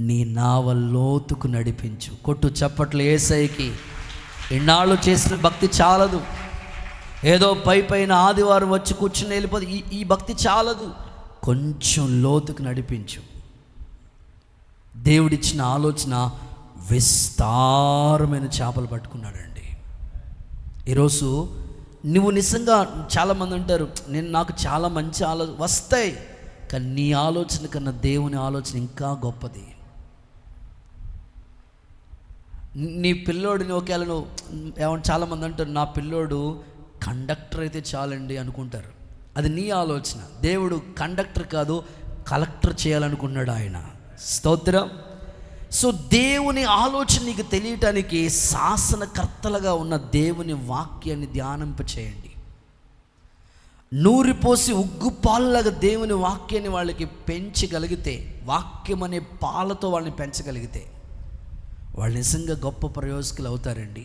నీ నావ లోతుకు నడిపించు. కొట్టు చప్పట్లు యేసయ్యకి. ఇన్నాళ్ళు చేసిన భక్తి చాలదు, ఏదో పైన ఆదివారం వచ్చి కూర్చుని వెళ్ళిపోదు. ఈ భక్తి చాలదు, కొంచెం లోతుకు నడిపించు. దేవుడిచ్చిన ఆలోచన, విస్తారమైన చేపలు పట్టుకున్నాడండి. ఈరోజు నువ్వు నిజంగా, చాలామంది అంటారు, నాకు చాలా మంచి ఆలోచన వస్తాయి, కానీ నీ ఆలోచన కన్నా దేవుని ఆలోచన ఇంకా గొప్పది. నీ పిల్లోడిని ఒకవేళ నువ్వు ఏమన్నా, చాలామంది అంటారు, నా పిల్లోడు కండక్టర్ అయితే చాలండి అనుకుంటారు. అది నీ ఆలోచన. దేవుడు కండక్టర్ కాదు, కలెక్టర్ చేయాలనుకున్నాడు ఆయన. స్తోత్రం. సో దేవుని ఆలోచన నీకు తెలియటానికి శాసనకర్తలుగా ఉన్న దేవుని వాక్యాన్ని ధ్యానింప చేయండి. నూరిపోసి ఉగ్గు పాలలాగా దేవుని వాక్యాన్ని వాళ్ళకి పెంచగలిగితే, వాక్యం అనే పాలతో వాళ్ళని పెంచగలిగితే వాళ్ళు నిజంగా గొప్ప ప్రయోజకులు అవుతారండి.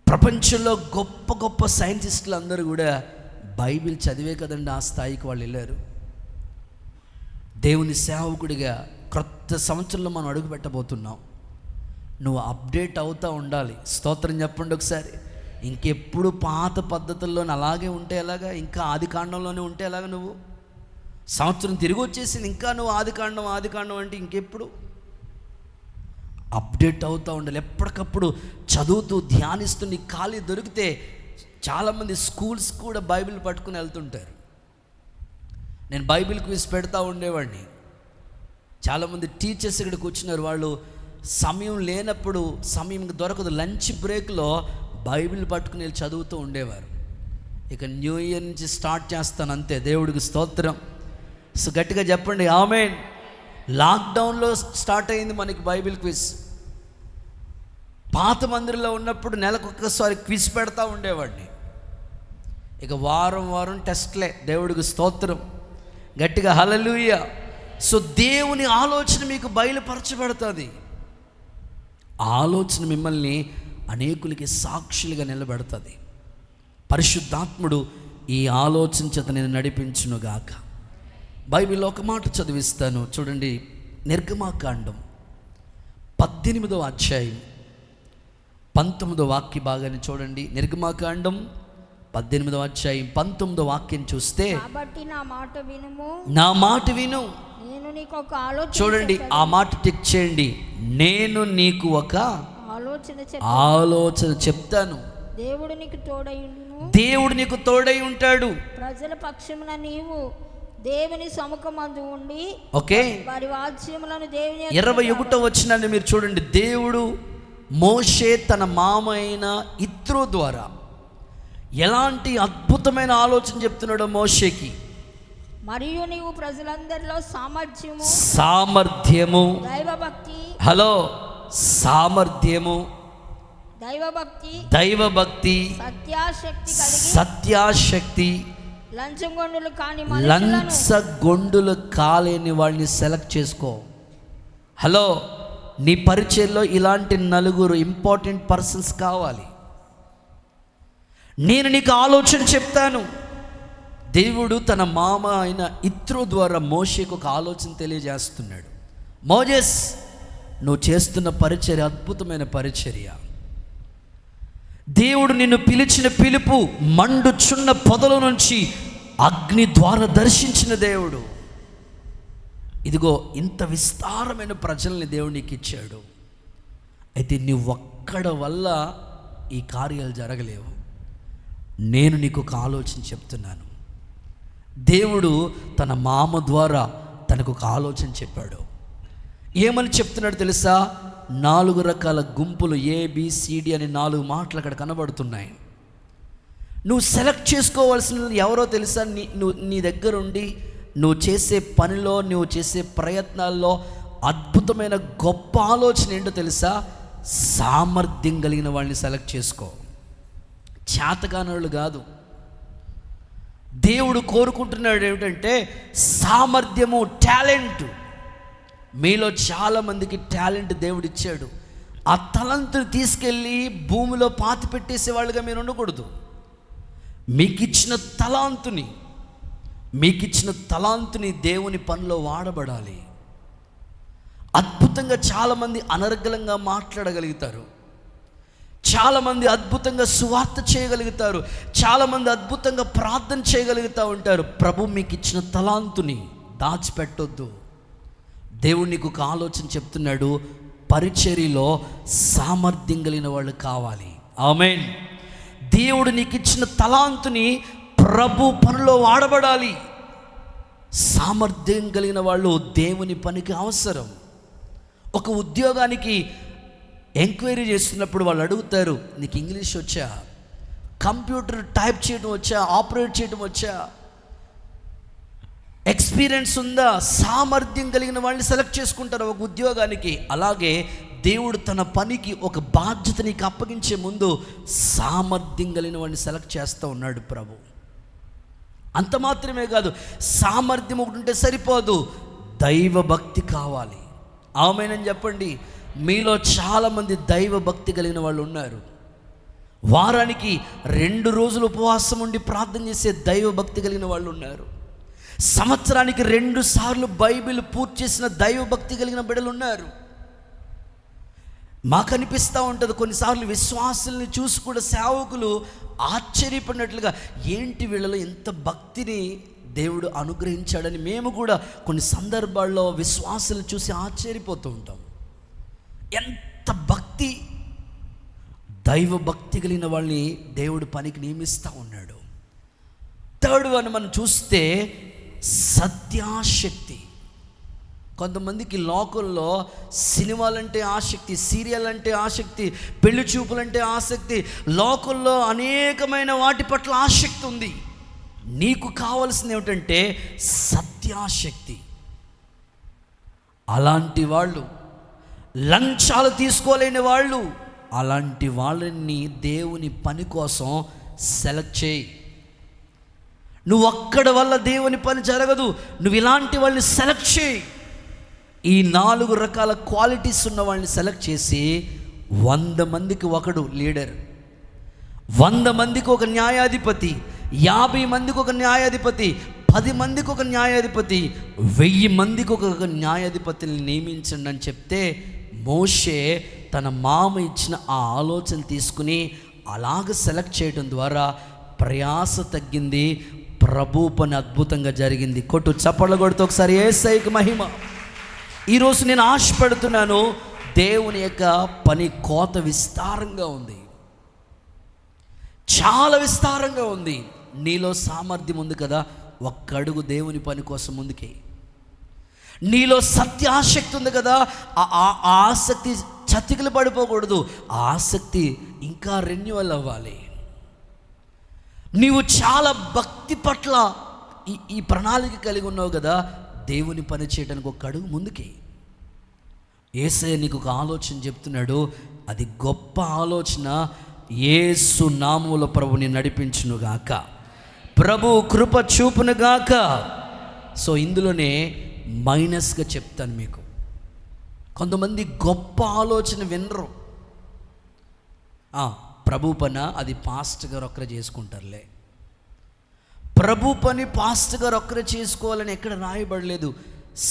ప్రపంచంలో గొప్ప గొప్ప సైంటిస్టులు అందరూ కూడా బైబిల్ చదివే కదండి ఆ స్థాయికి వాళ్ళు వెళ్ళారు. దేవుని సేవకుడిగా క్రొత్త సంవత్సరంలో మనం అడుగు పెట్టబోతున్నాం. నువ్వు అప్డేట్ అవుతూ ఉండాలి. స్తోత్రం చెప్పండి ఒకసారి. ఇంకెప్పుడు పాత పద్ధతుల్లోనే అలాగే ఉంటే ఎలాగా? ఇంకా ఆది కాండంలోనే ఉంటే ఎలాగా? నువ్వు సంవత్సరం తిరిగి వచ్చేసింది, ఇంకా నువ్వు ఆది కాండం అంటే ఇంకెప్పుడు? అప్డేట్ అవుతూ ఉండాలి. ఎప్పటికప్పుడు చదువుతూ ధ్యానిస్తూ నీకు ఖాళీ దొరికితే, చాలామంది స్కూల్స్ కూడా బైబిల్ పట్టుకుని వెళ్తుంటారు. నేను బైబిల్ క్విజ్ పెడతా ఉండేవాడిని. చాలామంది టీచర్స్ ఇక్కడ కూర్చున్నారు, వాళ్ళు సమయం లేనప్పుడు, సమయం దొరకదు, లంచ్ బ్రేక్లో బైబిల్ పట్టుకుని వెళ్ళి చదువుతూ ఉండేవారు. ఇక న్యూ ఇయర్ నుంచి స్టార్ట్ చేస్తాను అంతే. దేవుడికి స్తోత్రం. సో గట్టిగా చెప్పండి ఆమేన్. లాక్డౌన్లో స్టార్ట్ అయింది మనకి బైబిల్ క్విజ్. పాత మందిరంలో ఉన్నప్పుడు నెలకొక్కసారి క్విజ్ పెడతా ఉండేవాడిని. ఇక వారం వారం టెస్ట్లే. దేవుడికి స్తోత్రం, గట్టిగా హల్లెలూయా. సో దేవుని ఆలోచన మీకు బయలుపరచబడుతుంది. ఆలోచన మిమ్మల్ని అనేకులకి సాక్షులుగా నిలబెడుతుంది. పరిశుద్ధాత్ముడు ఈ ఆలోచన చేత నేను నడిపించునుగాక. బైబిల్లో ఒక మాట చదివిస్తాను చూడండి. నిర్గమాకాండం 18వ అధ్యాయం 19వ వాక్య భాగాన్ని చూడండి. నిర్గమాకాండం 18వ అధ్యాయం 19వ వాక్యం చూస్తే, కాబట్టి నా మాట వినుము, నా మాట విను. నేను నీకు ఒక ఆలోచన చూడండి, ఆ మాట టిక్ చేయండి. నేను నీకు ఒక ఆలోచన చెప్తాను. దేవుడు నీకు తోడై ఉండును. దేవుడు నీకు తోడై ఉంటాడు. ప్రజల పక్షమున నీవు దేవుని సముఖమందు ఉండి, ఓకే, వారి వాద్యములను దేవుని 21వ వచనాన్ని మీరు చూడండి. దేవుడు మోషే తన మామ అయిన ఇత్రో ద్వారా ఎలాంటి అద్భుతమైన ఆలోచన చెప్తున్నాడో మోషేకి. మరియు నీవు ప్రజలందరిలో సామర్థ్యము, దైవభక్తి, హలో, సామర్థ్యము, దైవభక్తి, సత్యాశక్తి, లంచగొండులు కాలేని వాళ్ళని సెలెక్ట్ చేసుకో. హలో, నీ పరిచయంలో ఇలాంటి నలుగురు ఇంపార్టెంట్ పర్సన్స్ కావాలి. నేను నీకు ఆలోచన చెప్తాను. దేవుడు తన మామ అయిన ఇత్రో ద్వారా మోషేకు ఒక ఆలోచన తెలియజేస్తున్నాడు. మోజెస్, నువ్వు చేస్తున్న పరిచర్య అద్భుతమైన పరిచర్య. దేవుడు నిన్ను పిలిచిన పిలుపు మండుచున్న పొదల నుంచి అగ్ని ద్వారా దర్శించిన దేవుడు. ఇదిగో ఇంత విస్తారమైన ప్రజల్ని దేవుడు నీకు ఇచ్చాడు. అయితే నువ్వు ఒక్కడ వల్ల ఈ కార్యాలు జరగలేవు. నేను నీకు ఒక ఆలోచన చెప్తున్నాను. దేవుడు తన మామ ద్వారా తనకు ఒక ఆలోచన చెప్పాడు. ఏమని చెప్తున్నాడు తెలుసా? 4 రకాల గుంపులు, ABCD అని 4 మాటలు అక్కడ కనబడుతున్నాయి. నువ్వు సెలెక్ట్ చేసుకోవాల్సినది ఎవరో తెలుసా? నీ దగ్గర ఉండి నువ్వు చేసే పనిలో, నువ్వు చేసే ప్రయత్నాల్లో అద్భుతమైన గొప్ప ఆలోచన ఏంటో తెలుసా? సామర్థ్యం కలిగిన వాళ్ళని సెలెక్ట్ చేసుకో. చేతకానోళ్ళు కాదు. దేవుడు కోరుకుంటున్నాడు ఏమిటంటే సామర్థ్యము, టాలెంట్. మీలో చాలామందికి టాలెంట్ దేవుడు ఇచ్చాడు. ఆ తలంతుని తీసుకెళ్ళి భూమిలో పాతి పెట్టేసేవాళ్ళుగా మీరు ఉండకూడదు. మీకు ఇచ్చిన తలాంతుని దేవుని పనిలో వాడబడాలి. అద్భుతంగా చాలామంది అనర్గళంగా మాట్లాడగలుగుతారు, చాలామంది అద్భుతంగా సువార్త చేయగలుగుతారు, చాలామంది అద్భుతంగా ప్రార్థన చేయగలుగుతూ ఉంటారు. ప్రభు మీకు ఇచ్చిన తలాంతుని దాచిపెట్టొద్దు. దేవుడు నీకు ఒక ఆలోచన చెప్తున్నాడు. పరిచర్యలో సామర్థ్యం కలిగిన వాళ్ళు కావాలి. ఆమేన్. దేవుడు నీకు ఇచ్చిన తలాంతుని ప్రభు పనిలో వాడబడాలి. సామర్థ్యం కలిగిన వాళ్ళు దేవుని పనికి అవసరం. ఒక ఉద్యోగానికి ఎంక్వైరీ చేస్తున్నప్పుడు వాళ్ళు అడుగుతారు, నీకు ఇంగ్లీష్ వచ్చా, కంప్యూటర్ టైప్ చేయడం వచ్చా, ఆపరేట్ చేయడం వచ్చా, ఎక్స్పీరియన్స్ ఉందా? సామర్థ్యం కలిగిన వాళ్ళని సెలెక్ట్ చేసుకుంటారు ఒక ఉద్యోగానికి. అలాగే దేవుడు తన పనికి ఒక బాధ్యత నీకు అప్పగించే ముందు సామర్థ్యం కలిగిన వాడిని సెలెక్ట్ చేస్తూ ఉన్నాడు ప్రభు. అంత మాత్రమే కాదు, సామర్థ్యం ఒకటి ఉంటే సరిపోదు, దైవ భక్తి కావాలి. ఆమేనని చెప్పండి. మీలో చాలామంది దైవ భక్తి కలిగిన వాళ్ళు ఉన్నారు. వారానికి 2 రోజులు ఉపవాసం ఉండి ప్రార్థన చేసే దైవ భక్తి కలిగిన వాళ్ళు ఉన్నారు. సంవత్సరానికి 2 సార్లు బైబిల్ పూర్తి చేసిన దైవ భక్తి కలిగిన బిడ్డలు ఉన్నారు. మాకు అనిపిస్తూ ఉంటుంది కొన్నిసార్లు విశ్వాసుల్ని చూసి కూడా సేవకులు ఆశ్చర్యపడినట్లుగా, ఏంటి వీళ్ళలో ఎంత భక్తిని దేవుడు అనుగ్రహించాడని మేము కూడా కొన్ని సందర్భాల్లో విశ్వాసులు చూసి ఆశ్చర్యపోతూ ఉంటాం. ఎంత భక్తి, దైవ భక్తి కలిగిన వాళ్ళని దేవుడు పనికి నియమిస్తూ ఉన్నాడు. 3rd వన్ మనం చూస్తే సత్యాశక్తి. కొంతమందికి లోకంలో సినిమాలంటే ఆసక్తి, సీరియల్ అంటే ఆసక్తి, పెళ్లి చూపులంటే ఆసక్తి, లోకంలో అనేకమైన వాటి పట్ల ఆసక్తి ఉంది. నీకు కావాల్సింది ఏమిటంటే సత్యాశక్తి. అలాంటి వాళ్ళు, లంచాలు తీసుకోలేని వాళ్ళు, అలాంటి వాళ్ళని దేవుని పని కోసం సెలెక్ట్ చేయి. నువ్వు ఒక్కడి వల్ల దేవుని పని జరగదు. నువ్వు ఇలాంటి వాళ్ళని సెలెక్ట్ చేయి. ఈ 4 రకాల క్వాలిటీస్ ఉన్న వాళ్ళని సెలెక్ట్ చేసి 100 మందికి ఒకడు లీడర్, 100 మందికి ఒక న్యాయాధిపతి, 50 మందికి ఒక న్యాయాధిపతి, 10 మందికి ఒక న్యాయాధిపతి, 1000 మందికి ఒక న్యాయాధిపతిని నియమించండి అని చెప్తే మోషే తన మామ ఇచ్చిన ఆ ఆలోచన తీసుకుని అలాగ సెలెక్ట్ చేయడం ద్వారా ప్రయాస తగ్గింది. ప్రభు పని అద్భుతంగా జరిగింది. కొట్టు చప్పట్లు కొడుతూ ఒకసారి యేసయ్యకి మహిమ. ఈరోజు నేను ఆశపడుతున్నాను, దేవుని యొక్క పని కోత విస్తారంగా ఉంది, చాలా విస్తారంగా ఉంది. నీలో సామర్థ్యం ఉంది కదా, ఒక్క అడుగు దేవుని పని కోసం ముందుకే. నీలో సత్యాసక్తి ఉంది కదా, ఆ ఆసక్తి చతికిలు పడిపోకూడదు. ఆ ఆసక్తి ఇంకా రెన్యువల్ అవ్వాలి. నీవు చాలా భక్తి పట్ల ఈ ప్రణాళిక కలిగి ఉన్నావు కదా, దేవుని పని చేయడానికి ఒక అడుగు ముందుకే. యేసయ్య నీకు ఒక ఆలోచన చెప్తున్నాడు, అది గొప్ప ఆలోచన. యేసు నామములో ప్రభుని నడిపించునుగాక, ప్రభు కృప చూపునుగాక. సో ఇందులోనే మైనస్గా చెప్తాను మీకు. కొంతమంది గొప్ప ఆలోచన వినరు. ప్రభు పని అది పాస్టర్ గారు ఒక్కరే చేసుకుంటారులే. ప్రభు పని పాస్టర్ గారు ఒక్కరే చేసుకోవాలని ఎక్కడ రాయబడలేదు.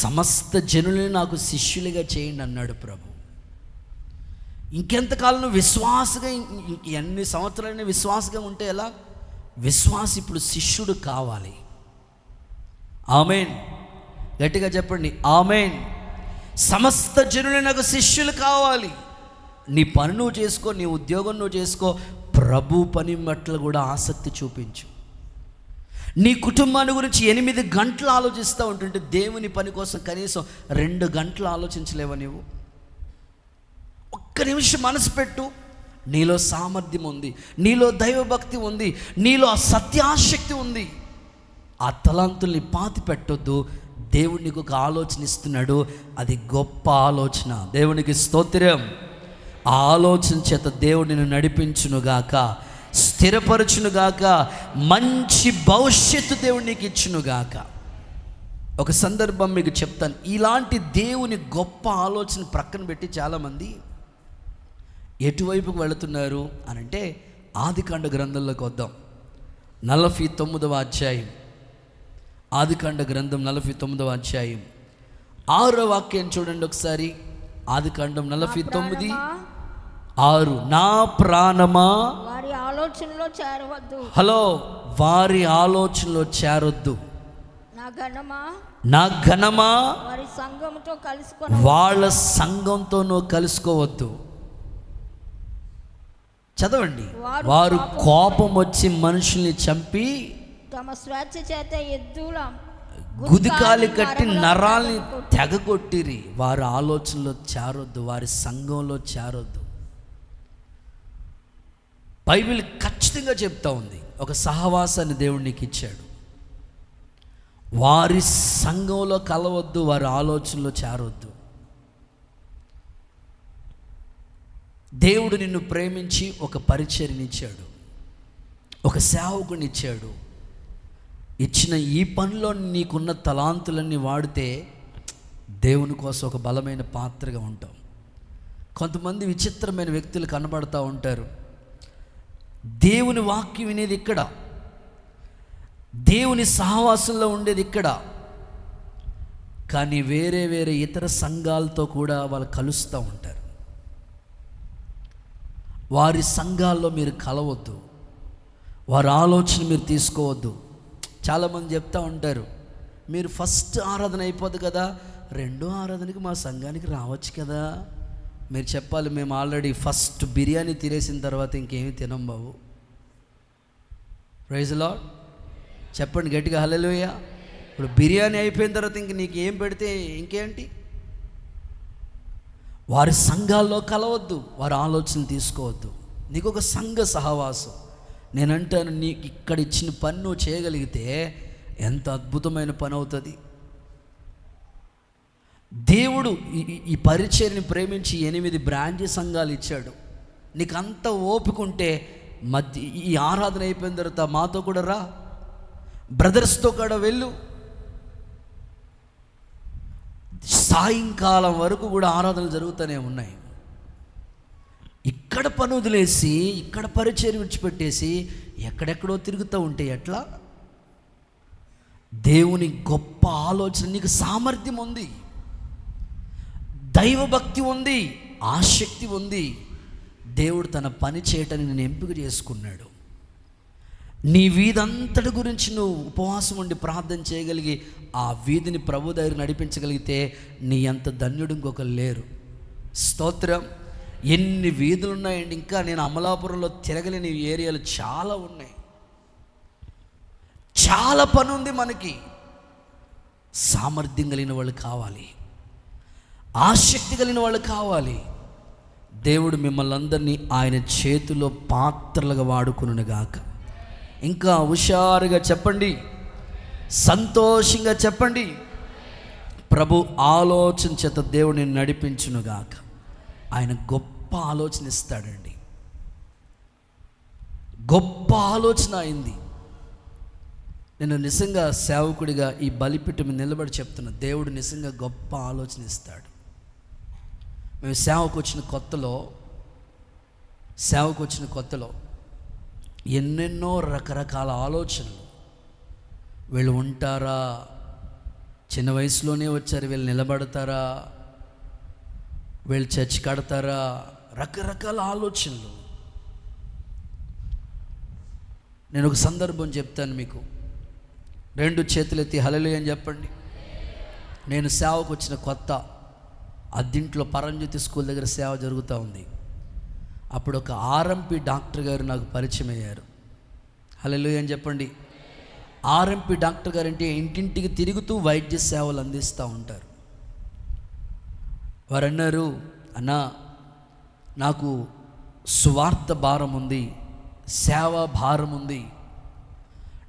సమస్త జనులని నాకు శిష్యులుగా చేయండి అన్నాడు ప్రభు. ఇంకెంతకాలం విశ్వాసగా, ఎన్ని సంవత్సరాలైనా విశ్వాసగా ఉంటే ఎలా? విశ్వాస ఇప్పుడు శిష్యుడు కావాలి. ఆమేన్, గట్టిగా చెప్పండి ఆమేన్. సమస్త జనులని నాకు శిష్యులు కావాలి. నీ పని నువ్వు చేసుకో, నీ ఉద్యోగం నువ్వు చేసుకో, ప్రభు పని పట్ల కూడా ఆసక్తి చూపించు. నీ కుటుంబాన్ని గురించి 8 గంటలు ఆలోచిస్తూ ఉంటుంటే దేవుని పని కోసం కనీసం 2 గంటలు ఆలోచించలేవా నీవు? ఒక్క నిమిషం మనసు పెట్టు. నీలో సామర్థ్యం ఉంది, నీలో దైవభక్తి ఉంది, నీలో సత్యాశక్తి ఉంది. ఆ తలాంతుల్ని పాతి పెట్టొద్దు. దేవుడు నీకు ఒక ఆలోచన ఇస్తున్నాడు, అది గొప్ప ఆలోచన. దేవునికి స్తోత్రం. ఆ ఆలోచన చేత దేవుడు నిన్ను నడిపించునుగాక, స్థిరపరచునుగాక, మంచి భవిష్యత్తు దేవుడు నీకు ఇచ్చునుగాక. ఒక సందర్భం మీకు చెప్తాను. ఇలాంటి దేవుని గొప్ప ఆలోచన ప్రక్కన పెట్టి చాలామంది ఎటువైపుకు వెళుతున్నారు అని అంటే, ఆదికాండ గ్రంథంలోకి వద్దాం. 49వ అధ్యాయం, ఆదికాండ గ్రంథం 49వ అధ్యాయం 6వ వాక్యం చూడండి ఒకసారి. ఆదికాండం 49:6. నా ప్రాణమా వారి ఆలోచనలో చేరవద్దు. హలో, వారి ఆలోచనలో చేరొద్దు. నా ఘనమా వారి సంఘంతో కలుసుకో, వాళ్ళ సంఘంతో నువ్వు కలుసుకోవద్దు. చదవండి. వారు కోపం వచ్చి మనుషుల్ని చంపి తమ స్వేచ్ఛ చేత ఎద్దుల గుదికాలి కట్టి నరాల్ని తెగగొట్టిరి. వారి ఆలోచనలో చేరొద్దు, వారి సంఘంలో చేరొద్దు. బైబిల్ ఖచ్చితంగా చెప్తా ఉంది, ఒక సహవాసాన్ని దేవుడు నీకు ఇచ్చాడు. వారి సంఘంలో కలవద్దు, వారి ఆలోచనలో చేరొద్దు. దేవుడు నిన్ను ప్రేమించి ఒక పరిచర్యనిచ్చాడు, ఒక సేవకుని ఇచ్చాడు. ఇచ్చిన ఈ పనిలో నీకున్న తలాంతులన్నీ వాడితే దేవుని కోసం ఒక బలమైన పాత్రగా ఉంటాం. కొంతమంది విచిత్రమైన వ్యక్తులు కనబడుతూ ఉంటారు. దేవుని వాక్యం వినేది ఇక్కడ, దేవుని సహవాసంలో ఉండేది ఇక్కడ, కానీ వేరే వేరే ఇతర సంఘాలతో కూడా వాళ్ళు కలుస్తూ ఉంటారు. వారి సంఘాల్లో మీరు కలవద్దు, వారి ఆలోచన మీరు తీసుకోవద్దు. చాలామంది చెప్తూ ఉంటారు, మీరు ఫస్ట్ ఆరాధన అయిపోద్ది కదా, రెండో ఆరాధనకి మా సంఘానికి రావచ్చు కదా. మీరు చెప్పాలి, మేము ఆల్రెడీ ఫస్ట్ బిర్యానీ తినేసిన తర్వాత ఇంకేమీ తినం బాబు. ప్రైజ్ లార్డ్, చెప్పండి గట్టిగా హల్లెలూయా. ఇప్పుడు బిర్యానీ అయిపోయిన తర్వాత ఇంక నీకు ఏం పెడితే ఇంకేంటి? వారి సంఘాల్లో కలవద్దు, వారి ఆలోచన తీసుకోవద్దు. నీకు ఒక సంఘ సహవాసం. నేనంటాను, నీకు ఇక్కడ ఇచ్చిన పని నువ్వు చేయగలిగితే ఎంత అద్భుతమైన పని అవుతుంది. దేవుడు ఈ పరిచర్ని ప్రేమించి 8 బ్రాంచ్ సంఘాలు ఇచ్చాడు. నీకు అంత ఓపిక ఉంటే మధ్య ఈ ఆరాధన అయిపోయిన తర్వాత మాతో కూడా రా, బ్రదర్స్తో కూడా వెళ్ళు. సాయంకాలం వరకు కూడా ఆరాధనలు జరుగుతూనే ఉన్నాయి. ఇక్కడ పని వదిలేసి, ఇక్కడ పరిచయం విడిచిపెట్టేసి ఎక్కడెక్కడో తిరుగుతూ ఉంటే ఎట్లా? దేవుని గొప్ప ఆలోచన, నీకు సామర్థ్యం ఉంది, దైవభక్తి ఉంది, ఆసక్తి ఉంది. దేవుడు తన పని చేయటానికి నేను ఎంపిక చేసుకున్నాడు. నీ వీధంతటి గురించి నువ్వు ఉపవాసం ఉండి ప్రార్థన చేయగలిగి ఆ వీధిని ప్రభు దగ్గర నడిపించగలిగితే నీ అంత ధన్యుడు ఇంకొకరు లేరు. స్తోత్రం. ఎన్ని వీధులు ఉన్నాయండి, ఇంకా నేను అమలాపురంలో తిరగలేని ఏరియాలు చాలా ఉన్నాయి. చాలా పని ఉంది మనకి. సామర్థ్యం కలిగిన వాళ్ళు కావాలి, ఆసక్తి కలిగిన వాళ్ళు కావాలి. దేవుడు మిమ్మల్ని అందరినీ ఆయన చేతిలో పాత్రలుగా వాడుకునుగాక. ఇంకా హుషారుగా చెప్పండి, సంతోషంగా చెప్పండి, ప్రభు ఆలోచన చేత దేవుడిని నడిపించునుగాక. ఆయన గొప్ప ఆలోచన ఇస్తాడండి. గొప్ప ఆలోచన అయింది. నేను నిజంగా సేవకుడిగా ఈ బలిపీఠం మీద నిలబడి చెప్తున్నా, దేవుడు నిజంగా గొప్ప ఆలోచన ఇస్తాడు. మేము సేవకు వచ్చిన కొత్తలో ఎన్నెన్నో రకరకాల ఆలోచనలు. వీళ్ళు ఉంటారా, చిన్న వయసులోనే వచ్చారు, వీళ్ళు నిలబడతారా, వీళ్ళు చర్చి కడతారా, రకరకాల ఆలోచనలు. నేను ఒక సందర్భం చెప్తాను మీకు. 2 చేతులెత్తి హల్లెలూయా అని చెప్పండి. నేను సేవకు వచ్చిన కొత్త అద్దింట్లో పరంజ్యోతి స్కూల్ దగ్గర సేవ జరుగుతూ ఉంది. అప్పుడు ఒక ఆర్ఎంపీ డాక్టర్ గారు నాకు పరిచయం అయ్యారు. హల్లెలూయా అని చెప్పండి. ఆర్ఎంపీ డాక్టర్ గారు అంటే ఇంటింటికి తిరుగుతూ వైద్య సేవలు అందిస్తూ ఉంటారు. వారు అన్నారు, అన్నా నాకు సువార్త భారం ఉంది, సేవ భారం ఉంది.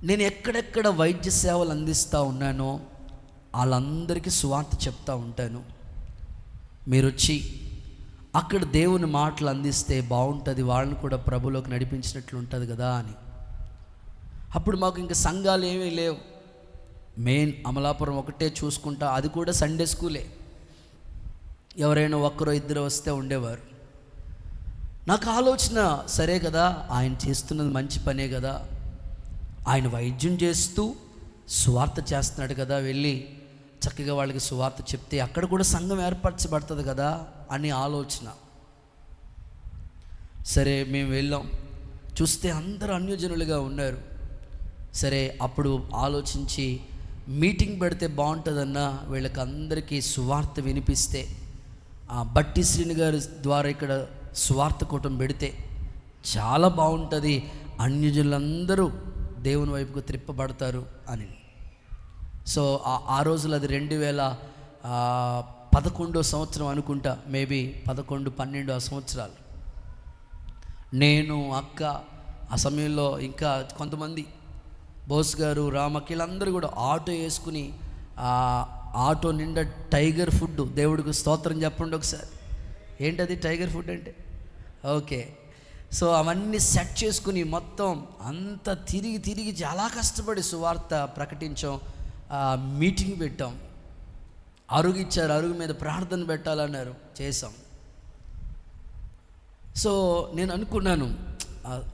నేను ఎక్కడెక్కడ వైద్య సేవలు అందిస్తూ ఉన్నానో వాళ్ళందరికీ సువార్త చెప్తూ ఉంటాను. మీరు వచ్చి అక్కడ దేవుని మాటలు అందిస్తే బాగుంటుంది, వాళ్ళని కూడా ప్రభులోకి నడిపించినట్లు ఉంటుంది కదా అని. అప్పుడు మాకు ఇంకా సంఘాలు ఏమీ లేవు, మెయిన్ అమలాపురం ఒకటే చూసుకుంటా, అది కూడా సండే స్కూలే. ఎవరైనా ఒక్కరో ఇద్దరు వస్తే ఉండేవారు. నాకు ఆలోచన, సరే కదా, ఆయన చేస్తున్నది మంచి పనే కదా, ఆయన వైద్యం చేస్తూ సువార్త చేస్తున్నాడు కదా, వెళ్ళి చక్కగా వాళ్ళకి సువార్త చెప్తే అక్కడ కూడా సంఘం ఏర్పరచబడుతుంది కదా అని ఆలోచన. సరే మేము వెళ్ళాం, చూస్తే అందరూ అన్యజనులుగా ఉన్నారు. సరే అప్పుడు ఆలోచించి మీటింగ్ పెడితే బాగుంటుందన్నా, వీళ్ళకి అందరికీ సువార్త వినిపిస్తే, బట్టి శ్రీని గారి ద్వారా ఇక్కడ సువార్త కూటం పెడితే చాలా బాగుంటుంది, అన్యజనులందరూ దేవుని వైపుకు త్రిప్పబడతారు అని. సో ఆ రోజులు అది 2011 సంవత్సరం అనుకుంటా, మేబీ 11-12 సంవత్సరాలు. నేను, అక్క, ఆ సమయంలో ఇంకా కొంతమంది, బోస్ గారు, రామకి, వీళ్ళందరూ కూడా ఆటో వేసుకుని ఆటో నిండా టైగర్ ఫుడ్, దేవుడికి స్తోత్రం చెప్పండి ఒకసారి. ఏంటది టైగర్ ఫుడ్ అంటే? ఓకే. సో అవన్నీ సెట్ చేసుకుని మొత్తం అంతా తిరిగి చాలా కష్టపడి సువార్త ప్రకటించాం. మీటింగ్ పెట్టాం, అరుగు ఇచ్చారు, అరుగు మీద ప్రార్థన పెట్టాలన్నారు, చేసాం. సో నేను అనుకున్నాను,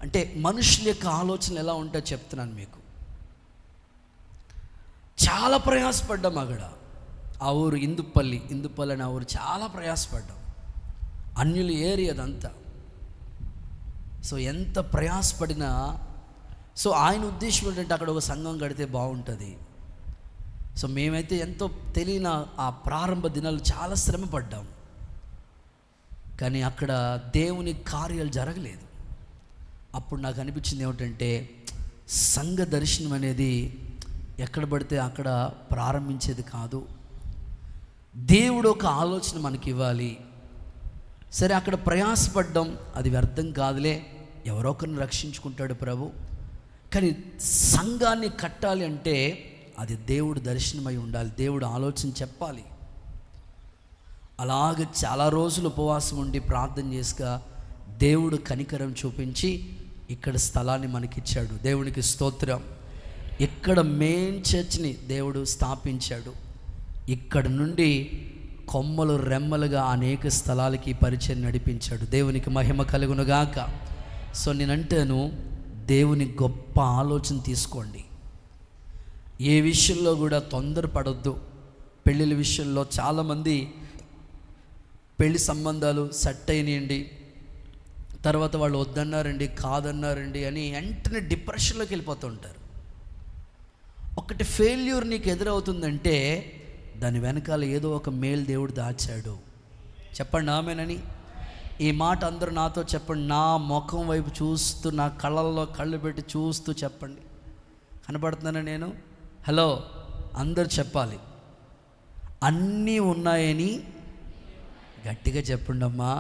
అంటే మనుషుల యొక్క ఆలోచనలు ఎలా ఉంటాయో చెప్తున్నాను మీకు. చాలా ప్రయాసపడ్డాం అక్కడ. ఆ ఊరు ఇందుపల్లి అని ఆ ఊరు చాలా ప్రయాసపడ్డాం. అన్యుల ఏరియా అదంతా. సో ఎంత ప్రయాసపడినా, సో ఆయన ఉద్దేశం ఏంటంటే అక్కడ ఒక సంఘం కడితే బాగుంటుంది. సో మేమైతే ఎంతో తెలియని ఆ ప్రారంభ దినాలు చాలా శ్రమ పడ్డాం, కానీ అక్కడ దేవుని కార్యాలు జరగలేదు. అప్పుడు నాకు అనిపించింది ఏమిటంటే, సంఘ దర్శనం అనేది ఎక్కడ పడితే అక్కడ ప్రారంభించేది కాదు. దేవుడు ఒక ఆలోచన మనకి ఇవ్వాలి. సరే అక్కడ ప్రయాసపడ్డం, అది వ్యర్థం కాదులే, ఎవరో ఒకరిని రక్షించుకుంటాడు ప్రభు. కానీ సంఘాన్ని కట్టాలి అంటే అది దేవుడు దర్శనమై ఉండాలి, దేవుడు ఆలోచన చెప్పాలి. అలాగే చాలా రోజులు ఉపవాసం ఉండి ప్రార్థన చేసుక దేవుడు కనికరం చూపించి ఇక్కడ స్థలాన్ని మనకిచ్చాడు. దేవునికి స్తోత్రం. ఇక్కడ మెయిన్ చర్చ్ని దేవుడు స్థాపించాడు. ఇక్కడ నుండి కొమ్మలు రెమ్మలుగా అనేక స్థలాలకి పరిచయం నడిపించాడు. దేవునికి మహిమ కలుగునుగాక. సో నేనంటాను, దేవుని గొప్ప ఆలోచన తీసుకోండి. ఏ విషయంలో కూడా తొందరపడొద్దు. పెళ్ళిళ్ళ విషయంలో చాలామంది పెళ్లి సంబంధాలు సెట్ అయినాయండి, తర్వాత వాళ్ళు వద్దన్నారండి, కాదన్నారండి అని వెంటనే డిప్రెషన్లోకి వెళ్ళిపోతుంటారు. ఒకటి ఫెయిల్యూర్ నీకు ఎదురవుతుందంటే దాని వెనకాల ఏదో ఒక మేలు దేవుడు దాచాడు. చెప్పండి ఆమేనని. ఈ మాట అందరూ నాతో చెప్పండి. నా ముఖం వైపు చూస్తూ, నా కళ్ళల్లో కళ్ళు పెట్టి చూస్తూ చెప్పండి. కనపడుతున్నానా నేను? హలో, అందరు చెప్పాలి. అన్నీ ఉన్నాయని గట్టిగా చెప్పండి అమ్మా.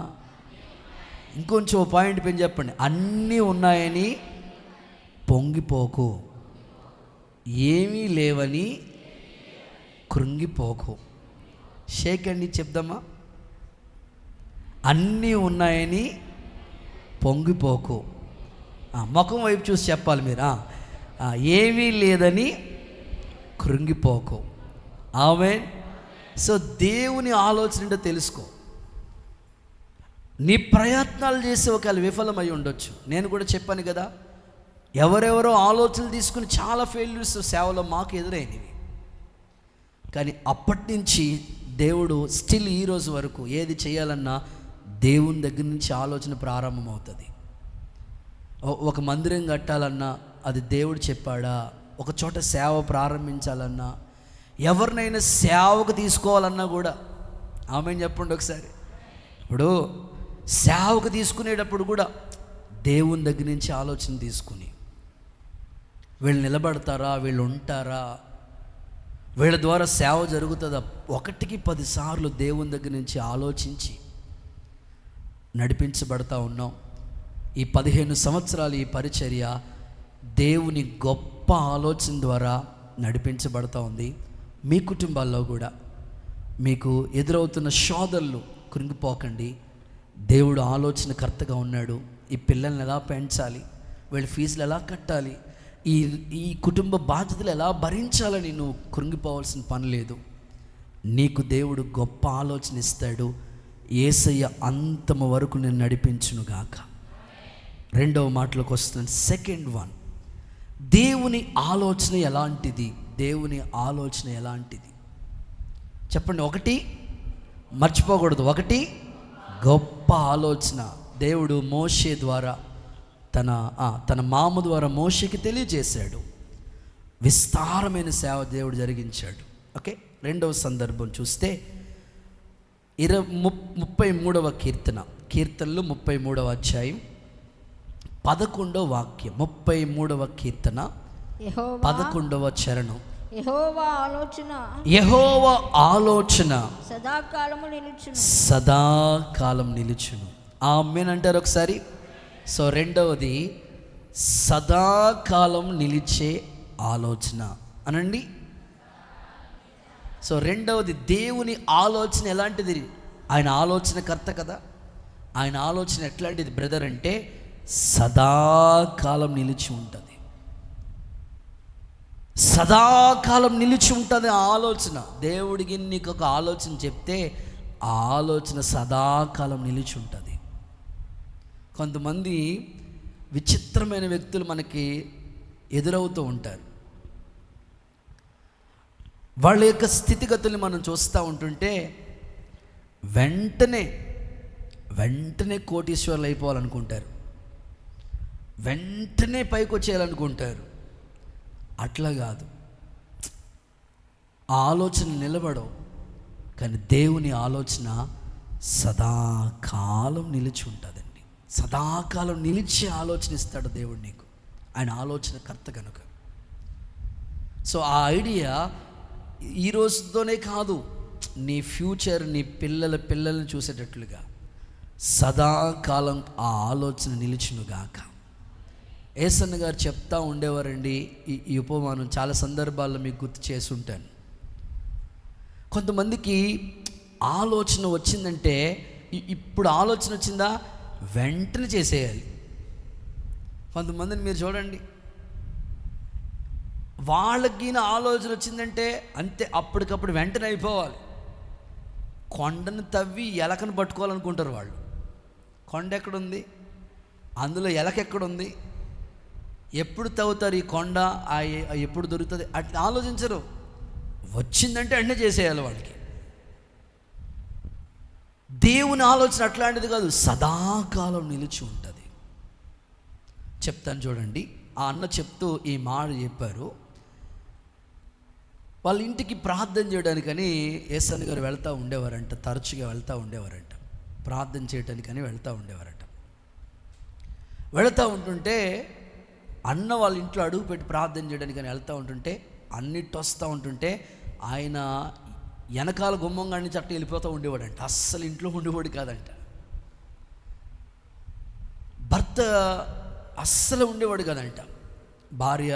ఇంకొంచెం పాయింట్ పెంచి చెప్పండి. అన్నీ ఉన్నాయని పొంగిపోకు, ఏమీ లేవని కృంగిపోకు. షేక్ అండి చెప్దామా. అన్నీ ఉన్నాయని పొంగిపోకు. ముఖం వైపు చూసి చెప్పాలి మీరు. ఏమీ లేదని కృంగిపోకు. ఆమేన్. సో దేవుని ఆలోచన ఏంటో తెలుసుకో. నీ ప్రయత్నాలు చేసి ఒకవేళ విఫలమై ఉండొచ్చు. నేను కూడా చెప్పాను కదా, ఎవరెవరో ఆలోచనలు తీసుకుని చాలా ఫెయిల్యూర్స్ సేవలో మాకు ఎదురైనవి. కానీ అప్పటి నుంచి దేవుడు స్టిల్ ఈరోజు వరకు ఏది చేయాలన్నా దేవుని దగ్గర నుంచి ఆలోచన ప్రారంభమవుతుంది. ఒక మందిరం కట్టాలన్నా అది దేవుడు చెప్పాడా, ఒక చోట సేవ ప్రారంభించాలన్నా, ఎవరినైనా సేవకు తీసుకోవాలన్నా కూడా ఆమేన్ చెప్పండి ఒకసారి. ఇప్పుడు సేవకు తీసుకునేటప్పుడు కూడా దేవుని దగ్గర నుంచి ఆలోచన తీసుకుని, వీళ్ళు నిలబడతారా, వీళ్ళు ఉంటారా, వీళ్ళ ద్వారా సేవ జరుగుతుందా, 1కి 10 సార్లు దేవుని దగ్గర నుంచి ఆలోచించి నడిపించబడతా ఉన్నాం. ఈ 15 సంవత్సరాలు ఈ పరిచర్య దేవుని గొప్ప ఆలోచన ద్వారా నడిపించబడతా ఉంది. మీ కుటుంబాల్లో కూడా మీకు ఎదురవుతున్న శోధనలు కృంగిపోకండి. దేవుడు ఆలోచనకర్తగా ఉన్నాడు. ఈ పిల్లల్ని ఎలా పెంచాలి, వీళ్ళ ఫీజులు ఎలా కట్టాలి, ఈ కుటుంబ బాధ్యతలు ఎలా భరించాలని నువ్వు కృంగిపోవాల్సిన పని లేదు. నీకు దేవుడు గొప్ప ఆలోచన ఇస్తాడు. యేసయ్య అంతము వరకు నేను నడిపించునుగాక. 2వ మాటలోకి వస్తున్నాను. సెకండ్ వన్, దేవుని ఆలోచన ఎలాంటిది? దేవుని ఆలోచన ఎలాంటిది చెప్పండి. 1 మర్చిపోకూడదు. 1 గొప్ప ఆలోచన. దేవుడు మోషే ద్వారా తన మామ ద్వారా మోషేకి తెలియజేశాడు. విస్తారమైన సేవ దేవుడు జరిగించాడు. ఓకే, 2వ సందర్భం చూస్తే 33వ కీర్తనలు 33వ అధ్యాయం 11వ వాక్యం. 33వ కీర్తన 11వ చరణం. యెహోవా ఆలోచన సదాకాలం నిలుచును. ఆమేన్ అంటారు ఒకసారి. సో 2వది సదాకాలం నిలిచే ఆలోచన అనండి. సో 2వది దేవుని ఆలోచన ఎలాంటిది? ఆయన ఆలోచనకర్త కదా. ఆయన ఆలోచన ఎట్లాంటిది బ్రదర్ అంటే సదాకాలం నిలిచి ఉంటుంది. సదాకాలం నిలిచి ఉంటుంది ఆలోచన. దేవుడికి నీకు ఒక ఆలోచన చెప్తే ఆ ఆలోచన సదాకాలం నిలిచి ఉంటుంది. కొంతమంది విచిత్రమైన వ్యక్తులు మనకి ఎదురవుతూ ఉంటారు. వాళ్ళ యొక్క స్థితిగతుల్ని మనం చూస్తూ ఉంటుంటే వెంటనే కోటీశ్వర్లు అయిపోవాలనుకుంటారు, వెంటనే పైకి వచ్చేయాలనుకుంటారు. అట్లా కాదు. ఆ ఆలోచన నిలబడవు. కానీ దేవుని ఆలోచన సదాకాలం నిలిచి ఉంటుందండి. సదాకాలం నిలిచి ఆలోచన ఇస్తాడు దేవుడు నీకు. ఆయన ఆలోచనకర్త కనుక. సో ఆ ఐడియా ఈ రోజుతోనే కాదు, నీ ఫ్యూచర్, నీ పిల్లల్ని చూసేటట్లుగా సదాకాలం ఆ ఆలోచన నిలిచునుగాక. యేసన్న గారు చెప్తా ఉండేవారండి. ఈ ఉపమానం చాలా సందర్భాల్లో మీకు గుర్తు చేసి ఉంటాను. కొంతమందికి ఆలోచన వచ్చిందంటే, ఇప్పుడు ఆలోచన వచ్చిందా, వెంటనే చేసేయాలి. కొంతమందిని మీరు చూడండి, వాళ్ళకి ఆలోచన వచ్చిందంటే అంతే, అప్పటికప్పుడు వెంటనే అయిపోవాలి. కొండను తవ్వి ఎలకను పట్టుకోవాలనుకుంటారు వాళ్ళు. కొండ ఎక్కడుంది, అందులో ఎలక ఎక్కడుంది, ఎప్పుడు తవ్వుతారు ఈ కొండ, ఎప్పుడు దొరుకుతుంది, అట్లా ఆలోచించరు. వచ్చిందంటే వెంటనే చేసేయాలి వాళ్ళకి. దేవుని ఆలోచన అట్లాంటిది కాదు, సదాకాలం నిలిచి ఉంటుంది. చెప్తాను చూడండి. ఆ అన్న చెప్తూ ఈ మాట చెప్పారు. వాళ్ళ ఇంటికి ప్రార్థన చేయడానికని యేసన్న గారు వెళ్తూ ఉండేవారంట, తరచుగా వెళ్తూ ఉండేవారంట, ప్రార్థన చేయడానికని వెళ్తూ ఉండేవారంట. వెళుతూ ఉంటుంటే అన్న వాళ్ళ ఇంట్లో అడుగు పెట్టి ప్రార్థన చేయడానికని వెళ్తూ ఉంటుంటే, అన్నిటి వస్తూ ఉంటుంటే ఆయన వెనకాల గుమ్మంగా నుంచి అట్ట వెళ్ళిపోతూ ఉండేవాడంట. అస్సలు ఇంట్లో ఉండేవాడు కాదంట. భర్త అస్సలు ఉండేవాడు కాదంట. భార్య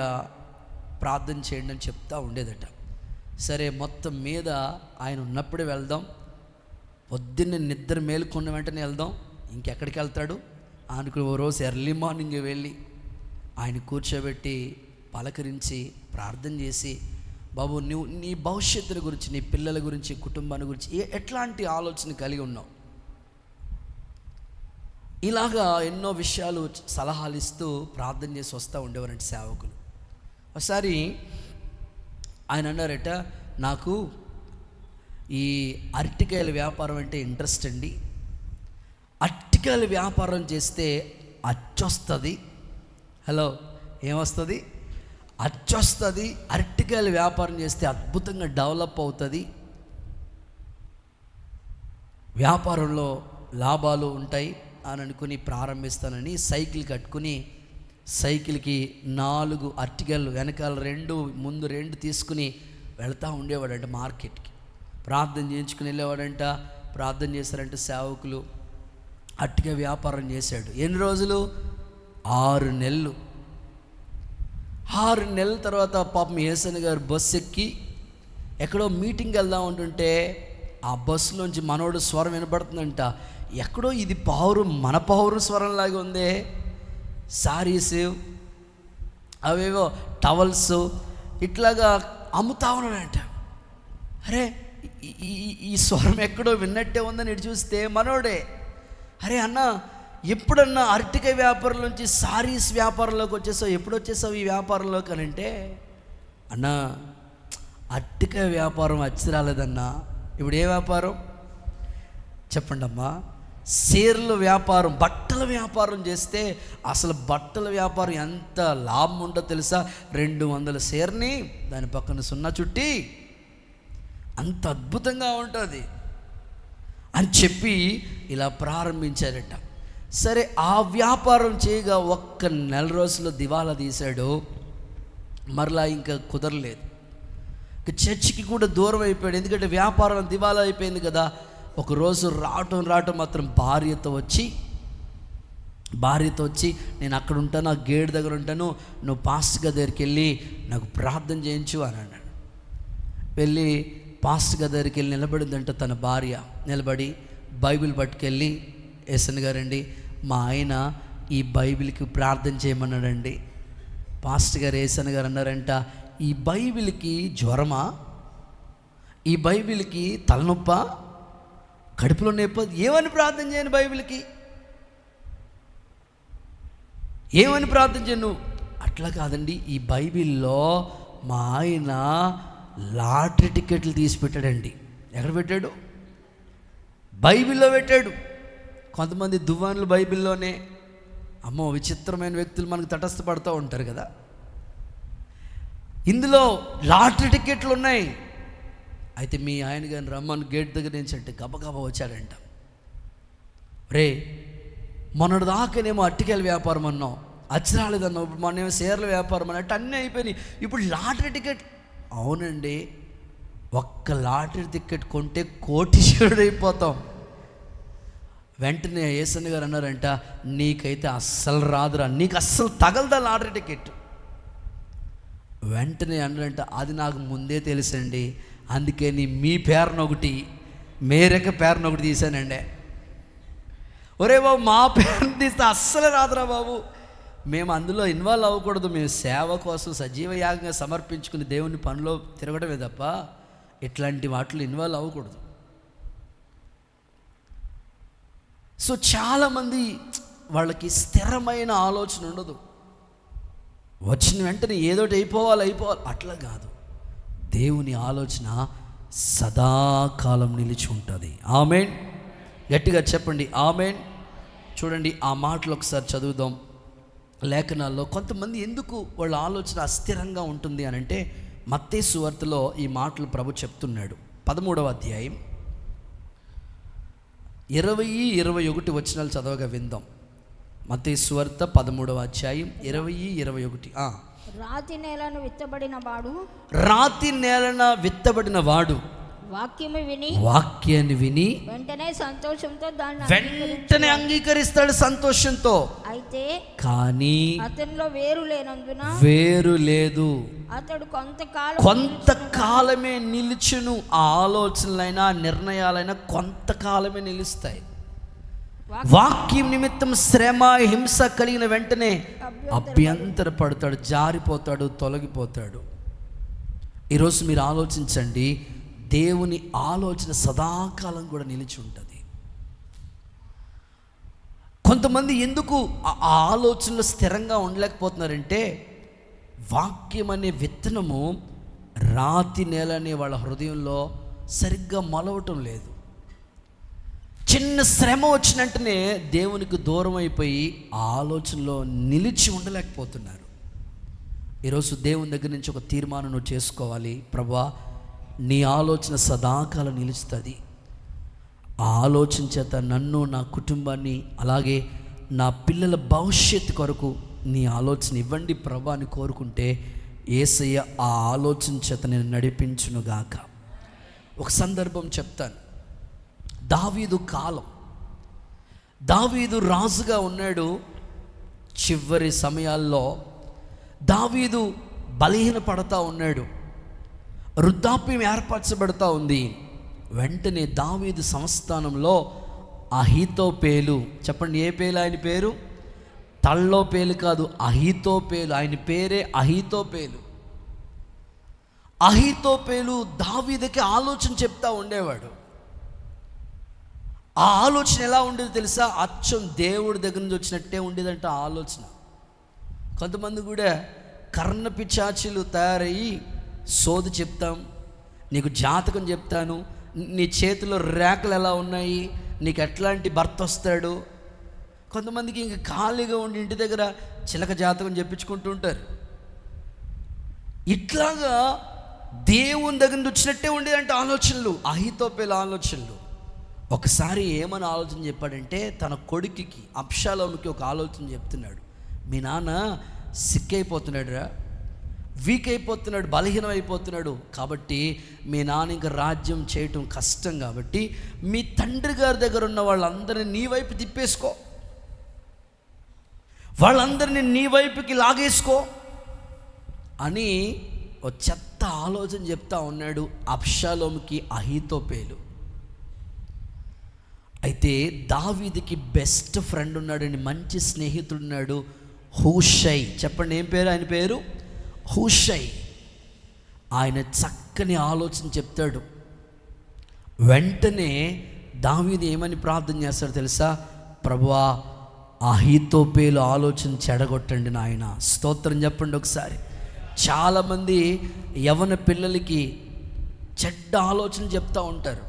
ప్రార్థన చేయండి అని చెప్తా ఉండేదట. సరే, మొత్తం మీద ఆయన ఉన్నప్పుడే వెళ్దాం, పొద్దున్నే నిద్ర మేలుకున్న వెంటనే వెళ్దాం, ఇంకెక్కడికి వెళ్తాడు ఆయనకు. ఓ రోజు ఎర్లీ మార్నింగ్ వెళ్ళి ఆయన కూర్చోబెట్టి పలకరించి ప్రార్థన చేసి, బాబు నువ్వు నీ భవిష్యత్తుల గురించి, నీ పిల్లల గురించి, కుటుంబాన్ని గురించి ఎట్లాంటి ఆలోచన కలిగి ఉన్నావు, ఇలాగా ఎన్నో విషయాలు సలహాలు ఇస్తూ ప్రార్థన చేసి వస్తూ ఉండేవారంటే సేవకులు. ఒకసారి ఆయన అన్నారట, నాకు ఈ అరటికాయల వ్యాపారం అంటే ఇంట్రెస్ట్ అండి, అరటికాయల వ్యాపారం చేస్తే అచ్చొస్తుంది. హలో, ఏమొస్తుంది? అచ్చొస్తుంది. అరటికాయల వ్యాపారం చేస్తే అద్భుతంగా డెవలప్ అవుతుంది, వ్యాపారంలో లాభాలు ఉంటాయి అని అనుకుని ప్రారంభిస్తానని సైకిల్ కట్టుకుని, సైకిల్కి 4 అరటికాయలు, వెనకాల 2, ముందు 2 తీసుకుని వెళ్తూ ఉండేవాడంట మార్కెట్కి. ప్రార్థన చేయించుకుని వెళ్ళేవాడంట. ప్రార్థన చేశారంటే సేవకులు. అరటికాయ వ్యాపారం చేశాడు. ఎన్ని రోజులు? 6 నెలలు. 6 నెలల తర్వాత పాపం యేసన్న గారు బస్సు ఎక్కి ఎక్కడో మీటింగ్కి వెళ్దాం ఉంటుంటే ఆ బస్సులోంచి మనోడు స్వరం వినపడుతుందంట. ఎక్కడో ఇది మన పౌరు స్వరంలాగా ఉందే. సారీస్, అవేవో టవల్స్ ఇట్లాగా అమ్ముతా ఉన్నాడంట. అరే, ఈ స్వరం ఎక్కడో విన్నట్టే ఉందని ఇటు చూస్తే మనోడే. అరే అన్న, ఎప్పుడన్నా అరటికాయ వ్యాపారం నుంచి సారీస్ వ్యాపారంలోకి వచ్చేసావు, ఎప్పుడు వచ్చేసావు ఈ వ్యాపారంలోకి అని అంటే, అన్న అరటికాయ వ్యాపారం వచ్చి రాలేదన్నా. ఇప్పుడు ఏ వ్యాపారం చెప్పండి అమ్మా? చీరల వ్యాపారం, బట్టల వ్యాపారం చేస్తే అసలు బట్టల వ్యాపారం ఎంత లాభం ఉంటుందో తెలుసా? 200 చీరని దాని పక్కన 0 చుట్టి అంత అద్భుతంగా ఉంటుంది అని చెప్పి ఇలా ప్రారంభించారట. సరే, ఆ వ్యాపారం చేయగా 1 నెల రోజుల్లో దివాలా తీశాడు. మరలా ఇంకా కుదరలేదు. చర్చికి కూడా దూరం అయిపోయాడు, ఎందుకంటే వ్యాపారం దివాలా అయిపోయింది కదా. ఒకరోజు రావటం మాత్రం భార్యతో వచ్చి నేను అక్కడ ఉంటాను, ఆ గేట్ దగ్గర ఉంటాను, నువ్వు పాస్టర్ గారి దగ్గరికి వెళ్ళి నాకు ప్రార్థన చేయించు అని అన్నాడు. వెళ్ళి పాస్టర్ గారి దగ్గరికి వెళ్ళి నిలబడిందంట తన భార్య. నిలబడి బైబిల్ పట్టుకెళ్ళి, యేసన్న గారండి మా ఆయన ఈ బైబిల్కి ప్రార్థన చేయమన్నాడండి. పాస్టర్ గారు యేసన్న గారు అన్నారంట, ఈ బైబిల్కి జ్వరమా, ఈ బైబిల్కి తలనొప్పా, కడుపులో నొప్పి, ఏమని ప్రార్థన చేయను బైబిల్కి, ఏమని ప్రార్థన చేయను? అట్లా కాదండి, ఈ బైబిల్లో మా ఆయన లాటరీ టికెట్లు తీసి పెట్టాడండి. ఎక్కడ పెట్టాడు? బైబిల్లో పెట్టాడు. కొంతమంది దువ్వాన్లు బైబిల్లోనే, అమ్మో విచిత్రమైన వ్యక్తులు మనకు తటస్థపడుతూ ఉంటారు కదా. ఇందులో లాటరీ టికెట్లు ఉన్నాయి. అయితే మీ ఆయన గారిని రమ్మని గేట్ దగ్గర నుంచి అంటే గబగబా వచ్చాడంట. రే, మొన్నటి దాకానేమో అరటికాయల వ్యాపారం అన్నావు, అచ్చరాలేదన్నావు, ఇప్పుడు మొన్నేమో చీరల వ్యాపారం అన్నట్టు అన్నీ అయిపోయినాయి, ఇప్పుడు లాటరీ టికెట్. అవునండి, 1 లాటరీ టికెట్ కొంటే కోటీశ్వరుడు అయిపోతాం. వెంటనే యేసన్న గారు అన్నారంట, నీకైతే అస్సలు రాదురా, నీకు అస్సలు తగలదా లాటరీ టికెట్. వెంటనే అన్నారంట, అది నాకు ముందే తెలుసండి, అందుకే మీ పేరునొకటి, మేరక పేరునొకటి తీశానండి. ఒరే బాబు, మా పేరుని తీస్తే అస్సలు రాదురా బాబు, మేము అందులో ఇన్వాల్వ్ అవ్వకూడదు, మేము సేవ కోసం సజీవయాగంగా సమర్పించుకుని దేవుని పనిలో తిరగడమే తప్ప ఇట్లాంటి వాటిలో ఇన్వాల్వ్ అవ్వకూడదు. సో చాలామంది వాళ్ళకి స్థిరమైన ఆలోచన ఉండదు. వచ్చిన వెంటనే ఏదోటి అయిపోవాలి అట్లా కాదు. దేవుని ఆలోచన సదాకాలం నిలిచి ఉంటుంది. ఆమేన్. గట్టిగా చెప్పండి ఆమేన్. చూడండి, ఆ మాటలు ఒకసారి చదువుదాం. లేఖనాల్లో కొంతమంది ఎందుకు వాళ్ళ ఆలోచన అస్థిరంగా ఉంటుంది అని అంటే, మత్తయి సువార్తలో ఈ మాటలు ప్రభు చెప్తున్నాడు. 13వ అధ్యాయం 20-21 వచనాలు చదవగా విందాం. మత్తయి సువార్త 13వ అధ్యాయం 20-21. రాతి నేలను విత్తబడిన వాడు వాక్యాన్ని విని వెంటనే అంగీకరిస్తాడు సంతోషంతో. అయితే కానీ అతనిలో వేరు లేదు. అతడు కొంతకాలమే నిలుచును. ఆ ఆలోచనలైనా నిర్ణయాలైనా కొంతకాలమే నిలుస్తాయి. వాక్యం నిమిత్తం శ్రమ హింస కలిగిన వెంటనే అభ్యంతర పడతాడు, జారిపోతాడు, తొలగిపోతాడు. ఈరోజు మీరు ఆలోచించండి, దేవుని ఆలోచన సదాకాలం కూడా నిలిచి ఉంటుంది. కొంతమంది ఎందుకు ఆ ఆలోచనలో స్థిరంగా ఉండలేకపోతున్నారంటే, వాక్యం అనే విత్తనము రాతి నేల అనే వాళ్ళ హృదయంలో సరిగ్గా మొలవటం లేదు. చిన్న శ్రమ వచ్చినట్టునే దేవునికి దూరం అయిపోయి ఆ ఆలోచనలో నిలిచి ఉండలేకపోతున్నారు. ఈరోజు దేవుని దగ్గర నుంచి ఒక తీర్మానం నువ్వు చేసుకోవాలి. ప్రభువా, నీ ఆలోచన సదాకాలం నిలుస్తుంది. ఆ ఆలోచన చేత నన్ను, నా కుటుంబాన్ని, అలాగే నా పిల్లల భవిష్యత్తు కొరకు నీ ఆలోచన ఇవ్వండి ప్రభువా అని కోరుకుంటే, యేసయ్య ఆ ఆలోచన చేత నేను నడిపించునుగాక. ఒక సందర్భం చెప్తాను. దావీదు కాలం, దావీదు రాజుగా ఉన్నాడు. చివరి సమయాల్లో దావీదు బలహీన పడతా ఉన్నాడు, వృద్ధాప్యం ఏర్పరచబడతా ఉంది. వెంటనే దావీదు సంస్థానంలో అహీతోపేలు, చెప్పండి ఏ పేలు ఆయన పేరు? తల్లో పేలు కాదు, అహీతోపేలు. ఆయన పేరే అహీతోపేలు. అహీతోపేలు దావీదుకి ఆలోచన చెప్తా ఉండేవాడు. ఆ ఆలోచన ఎలా ఉండేది తెలుసా? అచ్చం దేవుడి దగ్గర నుంచి వచ్చినట్టే ఉండేదంట ఆ ఆలోచన. కొంతమంది కూడా కర్ణ పిశాచులు తయారయ్యి సోది చెప్తాం, నీకు జాతకం చెప్తాను, నీ చేతిలో రేఖలు ఎలా ఉన్నాయి, నీకు ఎట్లాంటి భర్త వస్తాడు. కొంతమందికి ఇంక ఖాళీగా ఉండి ఇంటి దగ్గర చిలక జాతకం చెప్పించుకుంటూ ఉంటారు. ఇట్లాగా దేవుని దగ్గర నుంచి వచ్చినట్టే ఉండేదంట ఆలోచనలు, అహీతోపేలు ఆలోచనలు. ఒకసారి ఏమని ఆలోచన చెప్పాడంటే, తన కొడుకుకి అబ్షాలోముకి ఒక ఆలోచన చెప్తున్నాడు. మీ నాన్న సిక్ అయిపోతున్నాడురా, వీక్ అయిపోతున్నాడు, బలహీనం అయిపోతున్నాడు, కాబట్టి మీ నాన్న ఇంకా రాజ్యం చేయటం కష్టం, కాబట్టి మీ తండ్రి గారి దగ్గర ఉన్న వాళ్ళందరినీ నీ వైపు తిప్పేసుకో, వాళ్ళందరినీ నీ వైపుకి లాగేసుకో అని ఓ చెత్త ఆలోచన చెప్తా ఉన్నాడు అబ్షాలోముకి అహీతోపేలు. అయితే దావీదుకి బెస్ట్ ఫ్రెండ్ ఉన్నాడండి, మంచి స్నేహితుడు ఉన్నాడు, హూషై. చెప్పండి ఏం పేరు ఆయన పేరు? హూషై. ఆయన చక్కని ఆలోచన చెప్తాడు. వెంటనే దావీదు ఏమని ప్రార్థన చేస్తాడు తెలుసా? ప్రభువా, అహీతోపేలు ఆలోచన చెడగొట్టండి నాయన. స్తోత్రం చెప్పండి ఒకసారి. చాలామంది యవ్వన పిల్లలకి చెడ్డ ఆలోచన చెప్తూ ఉంటారు,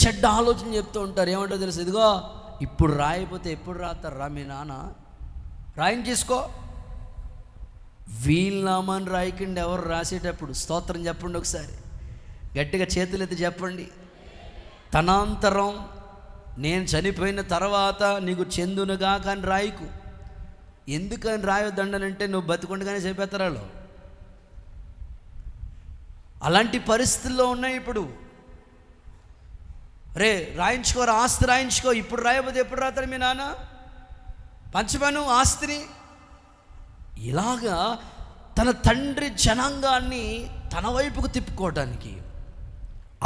చెడ్డ ఆలోచన చెప్తూ ఉంటారు. ఏమంటారు తెలుసు? ఇదిగో ఇప్పుడు రాయిపోతే ఎప్పుడు రాస్తారా మీ నాన్న, రాయించేసుకో. వీలునామాని రాయకండి ఎవరు రాసేటప్పుడు. స్తోత్రం చెప్పండి ఒకసారి, గట్టిగా చేతులెత్తి చెప్పండి. తనాంతరం నేను చనిపోయిన తర్వాత నీకు చెందునుగా కానీ రాయకు. ఎందుకని రాయొద్దండనంటే నువ్వు బతికుండగానే చెప్పేస్తారు వాళ్ళు. అలాంటి పరిస్థితుల్లో ఉన్నాయి ఇప్పుడు. రే రాయించుకోరా, ఆస్తి రాయించుకో, ఇప్పుడు రాయబోతే ఎప్పుడు రాతారు మీ నాన్న, పంచమను ఆస్తిని. ఇలాగా తన తండ్రి జనాంగాన్ని తన వైపుకు తిప్పుకోవడానికి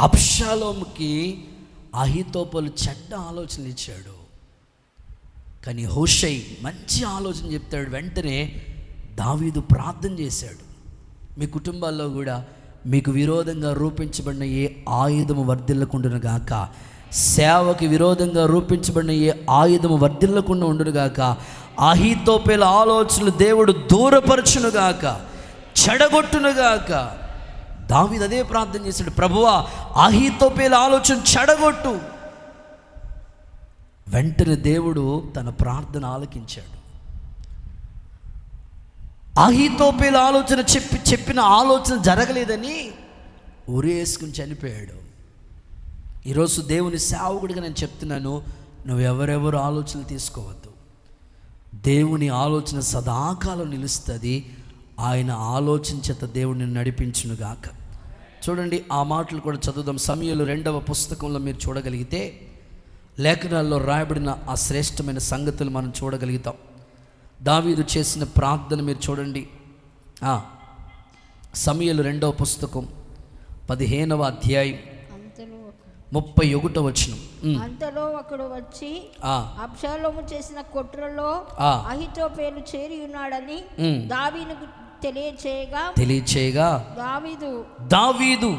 అబ్షాలోముకి అహీతోపెలు చెడ్డ ఆలోచన ఇచ్చాడు, కానీ హూషై మంచి ఆలోచన చెప్తాడు. వెంటనే దావీదు ప్రార్థన చేశాడు. మీ కుటుంబాల్లో కూడా మీకు విరోధంగా రూపించబడిన ఏ ఆయుధము వర్ధిల్లకుండును గాక, సేవకి విరోధంగా రూపించబడిన ఏ ఆయుధము వర్ధిల్లకుండా ఉండునుగాక, అహీతోపెల ఆలోచనలు దేవుడు దూరపరచునుగాక, చెడగొట్టునుగాక. దావీదు అదే ప్రార్థన చేశాడు, ప్రభువా అహీతోపెల ఆలోచన చెడగొట్టు. వెంటనే దేవుడు తన ప్రార్థన ఆలకించాడు. అహీతోపెల ఆలోచన చెప్పిన ఆలోచన జరగలేదని ఉరి వేసుకుని చనిపోయాడు. ఈరోజు దేవుని సేవకుడిగా నేను చెప్తున్నాను, నువ్వు ఎవరెవరు ఆలోచనలు తీసుకోవద్దు. దేవుని ఆలోచన సదాకాలం నిలుస్తుంది. ఆయన ఆలోచన చేత దేవుడిని నడిపించునుగాక. చూడండి, ఆ మాటలు కూడా చదువుదాం. సమూయేలు 2వ పుస్తకంలో మీరు చూడగలిగితే లేఖనాల్లో రాయబడిన ఆ శ్రేష్టమైన సంగతులు మనం చూడగలుగుతాం. దావీదు చేసిన ప్రార్థన మీరు చూడండి. సమూయేలు 2వ పుస్తకం 15వ అధ్యాయం 31వ వచనం. అంతలో ఒకడు వచ్చి అబ్షాలోము చేసిన కుట్రలో అహీతోపెలు చేరి ఉన్నాడని దావీదుకు తెలియచేయగా దావీదు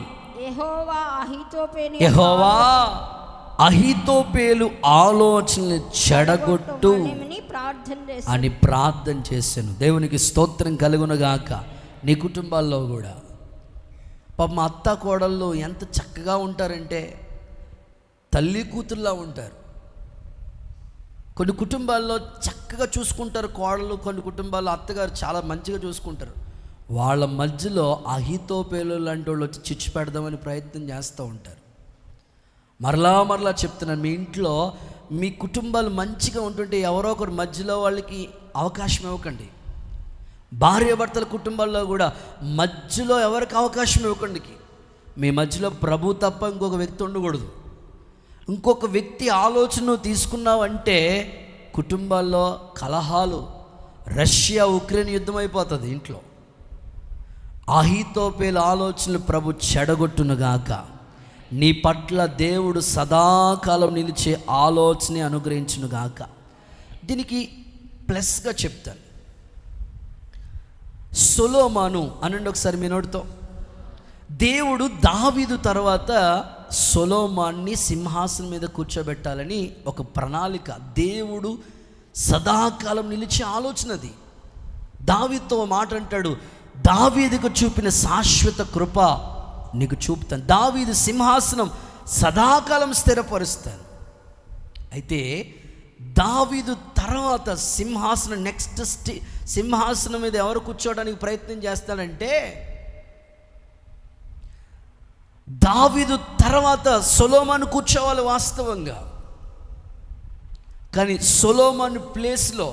యెహోవా అహీతోపెలు ఆలోచనలు చెడగొట్టు అని ప్రార్థన చేశాను. దేవునికి స్తోత్రం కలుగునుగాక. నీ కుటుంబాల్లో కూడా పాపం అత్త కోడళ్ళు ఎంత చక్కగా ఉంటారంటే తల్లి కూతుర్లా ఉంటారు. కొన్ని కుటుంబాల్లో చక్కగా చూసుకుంటారు కోడలు, కొన్ని కుటుంబాల్లో అత్తగారు చాలా మంచిగా చూసుకుంటారు. వాళ్ళ మధ్యలో అహీతోపెలు లాంటి వాళ్ళు వచ్చి చిచ్చు పెడదామని ప్రయత్నం చేస్తూ ఉంటారు. మరలా చెప్తున్నాను, మీ ఇంట్లో మీ కుటుంబాలు మంచిగా ఉంటుంటే ఎవరో ఒకరు మధ్యలో వాళ్ళకి అవకాశం ఇవ్వకండి. భార్యాభర్తల కుటుంబాల్లో కూడా మధ్యలో ఎవరికి అవకాశం ఇవ్వకండి. మీ మధ్యలో ప్రభు తప్ప ఇంకొక వ్యక్తి ఉండకూడదు. ఇంకొక వ్యక్తి ఆలోచన తీసుకున్నావంటే కుటుంబాల్లో కలహాలు, రష్యా ఉక్రెయిన్ యుద్ధం అయిపోతుంది ఇంట్లో. అహీతోపెల ఆలోచనలు ప్రభు చెడగొట్టునుగాక. నీ పట్ల దేవుడు సదాకాలం నిలిచే ఆలోచన అనుగ్రహించునుగాక. దీనికి ప్లస్గా చెప్తాను, సొలొమోను అనండి ఒకసారి మీ నోటితో. దేవుడు దావీదు తర్వాత సొలొమోన్ని సింహాసనం మీద కూర్చోబెట్టాలని ఒక ప్రణాళిక, దేవుడు సదాకాలం నిలిచే ఆలోచనది. దావీదుతో మాట అంటాడు, దావీదుకు చూపిన శాశ్వత కృప నీకు చూపుతాను, దావీదు సింహాసనం సదాకాలం స్థిరపరుస్తాను. అయితే దావీదు తర్వాత సింహాసనం సింహాసనం మీద ఎవరు కూర్చోవడానికి ప్రయత్నం చేస్తాడంటే దావీదు తర్వాత సొలొమోను కూర్చోవాలి వాస్తవంగా. కానీ సొలొమోను ప్లేస్లో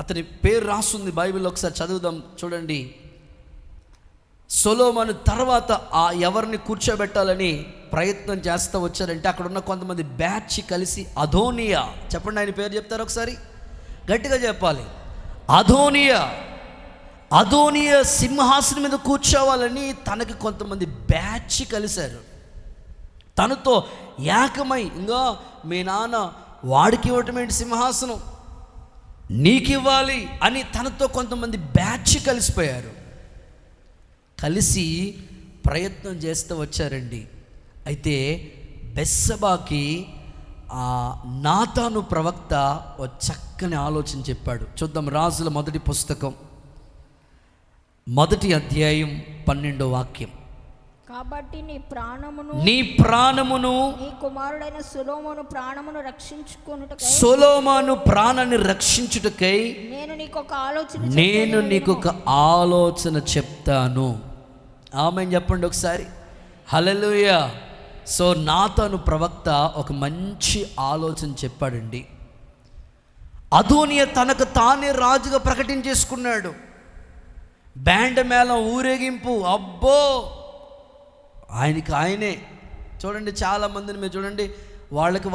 అతని పేరు రాస్తుంది బైబిల్లో, ఒకసారి చదువుదాం చూడండి. సొలొమోను తర్వాత ఎవరిని కూర్చోబెట్టాలని ప్రయత్నం చేస్తూ వచ్చారంటే అక్కడ ఉన్న కొంతమంది బ్యాచ్ కలిసి అదోనియా, చెప్పండి ఆయన పేరు చెప్తారు ఒకసారి, గట్టిగా చెప్పాలి. అదోనియా సింహాసనం మీద కూర్చోవాలని తనకి కొంతమంది బ్యాచ్ కలిశారు. తనతో ఏకమై, ఇంకా మీ నాన్న వాడికి ఇవ్వటం ఏంటి సింహాసనం, నీకు ఇవ్వాలి అని తనతో కొంతమంది బ్యాచ్ కలిసిపోయారు. కలిసి ప్రయత్నం చేస్తూ వచ్చారండి. అయితే బెత్షెబాకి నాతాను ప్రవక్త ఒక చక్కని ఆలోచన చెప్పాడు. చూద్దాం, రాజుల మొదటి పుస్తకం 1వ అధ్యాయం 12వ వాక్యం. కాబట్టి నీ ప్రాణమును నీ కుమారుడైన సొలొమోను ప్రాణాన్ని రక్షించుటకై నేను నీకొక ఆలోచన చెప్తాను. ఆమేన్ చెప్పండి ఒకసారి, హల్లెలూయా. సో నాతాను ప్రవక్త ఒక మంచి ఆలోచన చెప్పాడండి. అదోనియా తనకు తానే రాజుగా ప్రకటించేసుకున్నాడు. బ్యాండ్ మేళం, ఊరేగింపు, అబ్బో ఆయనకి ఆయనే. చూడండి, చాలామందిని మీరు చూడండి,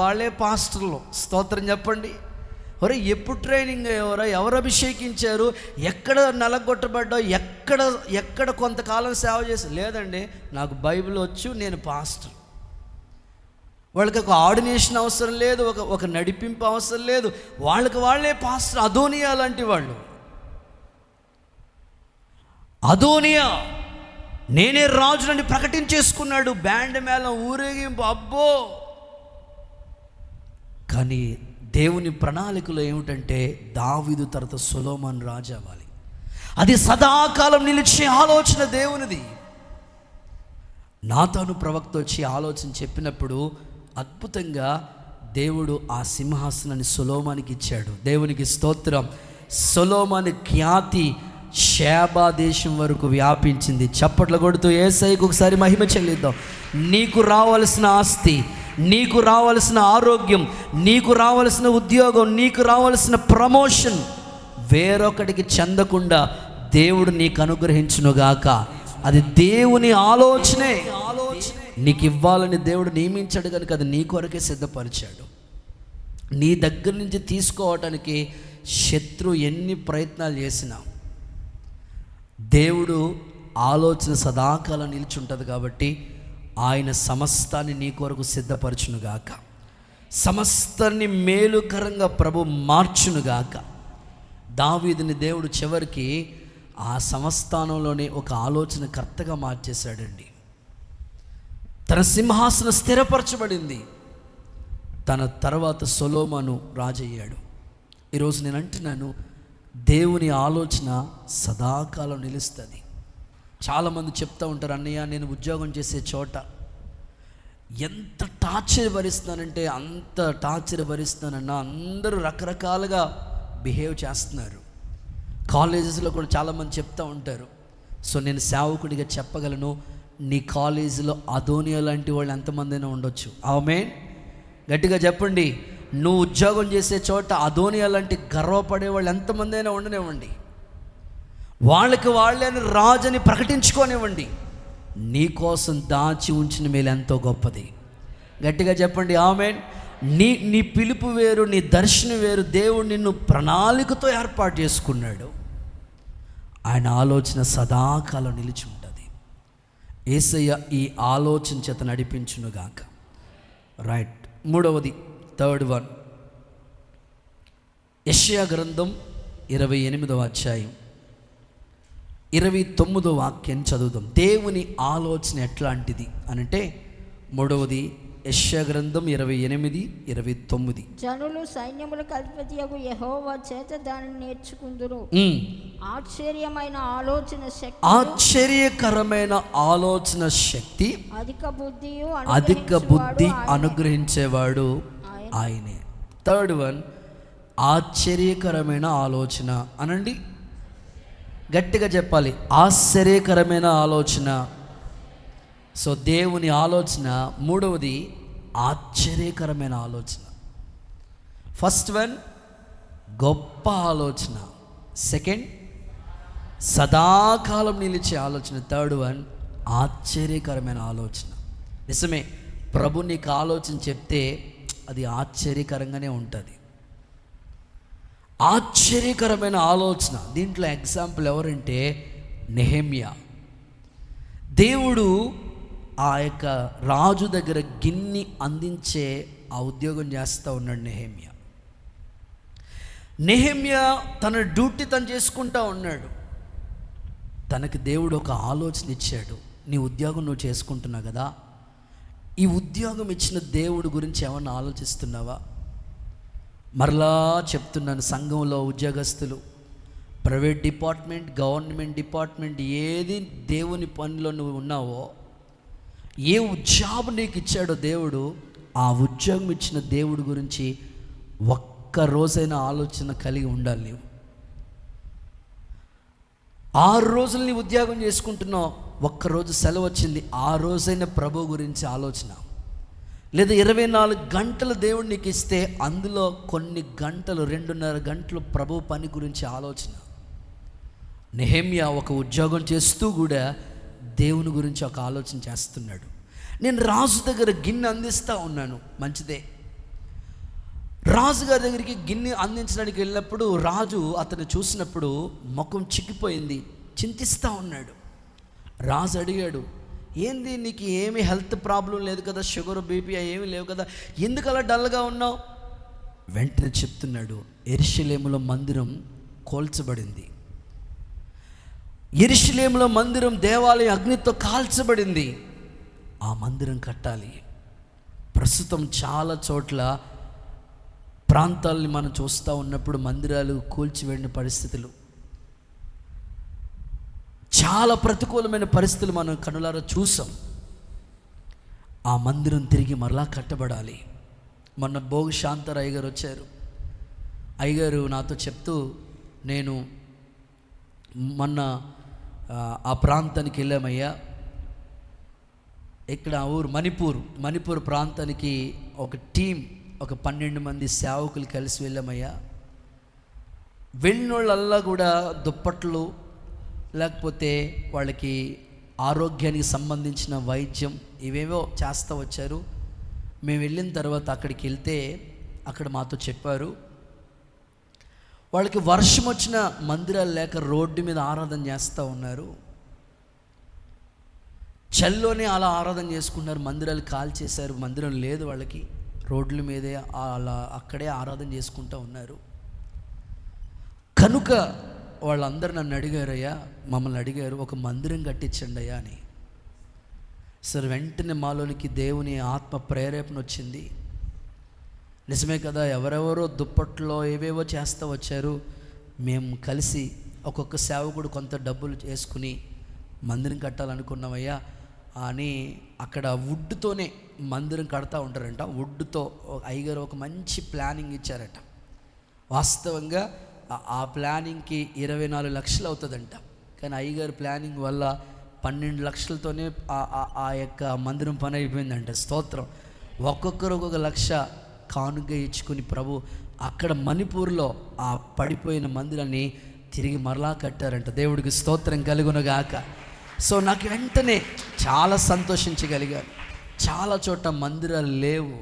వాళ్ళే పాస్టర్లు. స్తోత్రం చెప్పండి. ఒరే ఎప్పుడు ట్రైనింగ్ అయ్యేవరా, ఎవరు అభిషేకించారు, ఎక్కడ నలగొట్టబడ్డా, ఎక్కడ కొంతకాలం సేవ చేసి, లేదండి నాకు బైబిల్ వచ్చు, నేను పాస్టర్. వాళ్ళకి ఒక ఆర్డినేషన్ అవసరం లేదు, ఒక నడిపింపు అవసరం లేదు. వాళ్ళే పాస్టర్. అదోనియా లాంటి వాళ్ళు. అదోనియా నేనే రాజునని ప్రకటించేసుకున్నాడు. బ్యాండ్ మేళం, ఊరేగింపు, అబ్బో. కానీ దేవుని ప్రణాళికలో ఏమిటంటే దావీదు తర్వాత సొలొమోను రాజు అవ్వాలి. అది సదాకాలం నిలిచే ఆలోచన దేవునిది. నాతాను ప్రవక్త వచ్చి ఆలోచన చెప్పినప్పుడు అద్భుతంగా దేవుడు ఆ సింహాసనాన్ని సొలొమోనుకి ఇచ్చాడు. దేవునికి స్తోత్రం. సొలొమోను ఖ్యాతి షేబా దేశం వరకు వ్యాపించింది. చప్పట్లు కొడుతూ యేసయ్యకు ఒకసారి మహిమ చెల్లిద్దాం. నీకు రావాల్సిన ఆస్తి, నీకు రావాల్సిన ఆరోగ్యం, నీకు రావాల్సిన ఉద్యోగం, నీకు రావాల్సిన ప్రమోషన్ వేరొకటికి చెందకుండా దేవుడు నీకు అనుగ్రహించునుగాక. అది దేవుని ఆలోచనే. నీకు ఇవ్వాలని దేవుడు నియమించాడు కనుక అది నీ కొరకే సిద్ధపరిచాడు. నీ దగ్గర నుంచి తీసుకోవటానికి శత్రు ఎన్ని ప్రయత్నాలు చేసినా దేవుడు ఆలోచన సదాకాలం నిలిచుంటుంది కాబట్టి ఆయన సమస్తాన్ని నీ కొరకు సిద్ధపరచునుగాక. సమస్తాన్ని మేలుకరంగా ప్రభు మార్చునుగాక. దావీదుని దేవుడు చివరికి ఆ సంస్థానంలోనే ఒక ఆలోచనకర్తగా మార్చేశాడండి. తన సింహాసనం స్థిరపరచబడింది. తన తర్వాత సొలొమోను రాజయ్యాడు. ఈరోజు నేను అంటున్నాను, దేవుని ఆలోచన సదాకాలం నిలుస్తుంది. చాలామంది చెప్తూ ఉంటారు, అన్నయ్య నేను ఉద్యోగం చేసే చోట ఎంత టార్చర్ భరిస్తున్నానంటే అంత టార్చర్ భరిస్తున్నానన్నా అందరూ రకరకాలుగా బిహేవ్ చేస్తున్నారు. కాలేజెస్లో కూడా చాలామంది చెప్తూ ఉంటారు. సో నేను సేవకుడిగా చెప్పగలను, నీ కాలేజీలో అదోనియా లాంటి వాళ్ళు ఎంతమంది అయినా ఉండొచ్చు. ఆమేన్. గట్టిగా చెప్పండి. నువ్వు ఉద్యోగం చేసే చోట అదోనియా లాంటి గర్వపడే వాళ్ళు ఎంతమంది అయినా ఉండనివ్వండి. వాళ్ళకి వాళ్ళని రాజని ప్రకటించుకోనివ్వండి. నీ కోసం దాచి ఉంచిన మేలు ఎంతో గొప్పది. గట్టిగా చెప్పండి ఆమేన్. నీ పిలుపు వేరు, నీ దర్శనం వేరు. దేవుడు నిన్ను ప్రణాళికతో ఏర్పాటు చేసుకున్నాడు. ఆయన ఆలోచన సదాకాలం నిలిచి ఉంటుంది. యేసయ్య ఈ ఆలోచన చేత నడిపించునుగాక. రైట్. మూడవది, థర్డ్ వన్, యెషయా గ్రంథం 28వ అధ్యాయం 29వ వాక్యం చదువుదాం. దేవుని ఆలోచన ఎట్లాంటిది అనంటే, మూడవది యెషయా గ్రంథం 28:29. జనులు సైన్యములకు అధిపతియగు యెహోవా చేత దానిని నేర్చుకుందురు. ఆశ్చర్యమైన ఆలోచన శక్తి, ఆశ్చర్యకరమైన ఆలోచన శక్తి, అధిక బుద్ధి అనుగ్రహించేవాడు ఆయనే. థర్డ్ వన్, ఆశ్చర్యకరమైన ఆలోచన అనండి. గట్టిగా చెప్పాలి, ఆశ్చర్యకరమైన ఆలోచన. సో దేవుని ఆలోచన. మూడవది ఆశ్చర్యకరమైన ఆలోచన. ఫస్ట్ వన్ గొప్ప ఆలోచన, సెకండ్ సదాకాలం నిలిచే ఆలోచన, థర్డ్ వన్ ఆశ్చర్యకరమైన ఆలోచన. నిజమే, ప్రభు నీకు ఆలోచన చెప్తే అది ఆశ్చర్యకరంగానే ఉంటుంది. ఆశ్చర్యకరమైన ఆలోచన. దీంట్లో ఎగ్జాంపుల్ ఎవరంటే నెహెమ్యా. దేవుడు ఆ యొక్క రాజు దగ్గర గిన్ని అందించే ఆ ఉద్యోగం చేస్తూ ఉన్నాడు నెహెమ్యా. నెహెమ్యా తన డ్యూటీ తను చేసుకుంటూ ఉన్నాడు. తనకి దేవుడు ఒక ఆలోచన ఇచ్చాడు. నీ ఉద్యోగం నువ్వు చేసుకుంటున్నావు కదా, ఈ ఉద్యోగం ఇచ్చిన దేవుడి గురించి ఏమన్నా ఆలోచిస్తున్నావా? మరలా చెప్తున్నాను, సంఘంలో ఉద్యోగస్తులు, ప్రైవేట్ డిపార్ట్మెంట్, గవర్నమెంట్ డిపార్ట్మెంట్, ఏది దేవుని పనిలో నువ్వు ఉన్నావో, ఏ జాబ్ నీకు ఇచ్చాడో దేవుడు, ఆ ఉద్యోగం ఇచ్చిన దేవుడి గురించి ఒక్క రోజైనా ఆలోచన కలిగి ఉండాలి. నీవు 6 రోజులు నీ ఉద్యోగం చేసుకుంటున్నావు, ఒక్కరోజు సెలవు వచ్చింది, ఆ రోజైన ప్రభు గురించి ఆలోచన. లేదా 24 గంటలు దేవుడు నీకు ఇస్తే అందులో కొన్ని గంటలు, 2.5 గంటలు ప్రభు పని గురించి ఆలోచన. నెహెమ్యా ఒక ఉద్యోగం చేస్తూ కూడా దేవుని గురించి ఒక ఆలోచన చేస్తున్నాడు. నేను రాజు దగ్గర గిన్నె అందిస్తూ ఉన్నాను, మంచిదే. రాజుగారి దగ్గరికి గిన్నె అందించడానికి వెళ్ళినప్పుడు రాజు అతను చూసినప్పుడు ముఖం చిక్కిపోయింది, చింతిస్తూ ఉన్నాడు. రాజు అడిగాడు, ఏంది నీకు ఏమి హెల్త్ ప్రాబ్లం లేదు కదా, షుగర్ బీపీ ఏమీ లేవు కదా, ఎందుకు అలా డల్గా ఉన్నావు? వెంటనే చెప్తున్నాడు, యెరూషలేములో మందిరం కోల్చబడింది, యెరూషలేములో మందిరం దేవాలయం అగ్నితో కాల్చబడింది, ఆ మందిరం కట్టాలి. ప్రస్తుతం చాలా చోట్ల ప్రాంతాలని మనం చూస్తూ ఉన్నప్పుడు మందిరాలు కూల్చివేడిన పరిస్థితులు, చాలా ప్రతికూలమైన పరిస్థితులు మనం కనులారా చూసాం. ఆ మందిరం తిరిగి మరలా కట్టబడాలి. మొన్న భోగి శాంతారు అయ్యగారు వచ్చారు. అయ్యగారు నాతో చెప్తూ, నేను మొన్న ఆ ప్రాంతానికి వెళ్ళామయ్యా, ఇక్కడ ఆ ఊరు మణిపూర్ ప్రాంతానికి ఒక టీం, ఒక 12 మంది సేవకులు కలిసి వెళ్ళామయ్యా. వెళ్ళిన వాళ్ళల్లా కూడా దుప్పట్లు, లేకపోతే వాళ్ళకి ఆరోగ్యానికి సంబంధించిన వైద్యం ఇవేవో చేస్తూ వచ్చారు. మేము వెళ్ళిన తర్వాత అక్కడికి వెళ్తే అక్కడ మాతో చెప్పారు, వాళ్ళకి వర్షం వచ్చిన మందిరాలు లేక రోడ్డు మీద ఆరాధన చేస్తూ ఉన్నారు, చల్లోనే అలా ఆరాధన చేసుకున్నారు. మందిరాలు కాల్చేశారు, మందిరం లేదు వాళ్ళకి, రోడ్ల మీదే అలా అక్కడే ఆరాధన చేసుకుంటూ ఉన్నారు. కనుక వాళ్ళందరూ నన్ను అడిగారయ్యా, మమ్మల్ని అడిగారు, ఒక మందిరం కట్టించండి అయ్యా అని. సరే, వెంటనే మాలోనికి దేవుని ఆత్మ ప్రేరేపణ వచ్చింది. నిజమే కదా, ఎవరెవరో దుప్పట్లో ఏవేవో చేస్తూ వచ్చారు. మేము కలిసి ఒక్కొక్క సేవకుడు కొంత డబ్బులు చేసుకుని మందిరం కట్టాలనుకున్నామయ్యా అని అక్కడ వుడ్తోనే మందిరం కడతా ఉంటారంట. వుడ్తో అయ్యగారు ఒక మంచి ప్లానింగ్ ఇచ్చారట. వాస్తవంగా ఆ ప్లానింగ్కి 24 లక్షలు అవుతుందంట. కానీ అయ్యగారు ప్లానింగ్ వల్ల 12 లక్షలతోనే ఆ యొక్క మందిరం పని అయిపోయిందంట. స్తోత్రం. ఒక్కొక్కరు ఒక్కొక్క లక్ష కానుక ఇచ్చుకుని ప్రభు అక్కడ మణిపూర్లో ఆ పడిపోయిన మందిరాన్ని తిరిగి మరలా కట్టారంట. దేవుడికి స్తోత్రం కలుగునుగాక. సో నాకు వెంటనే చాలా సంతోషించగలిగాను. చాలా చోట మందిరాలు లేవు,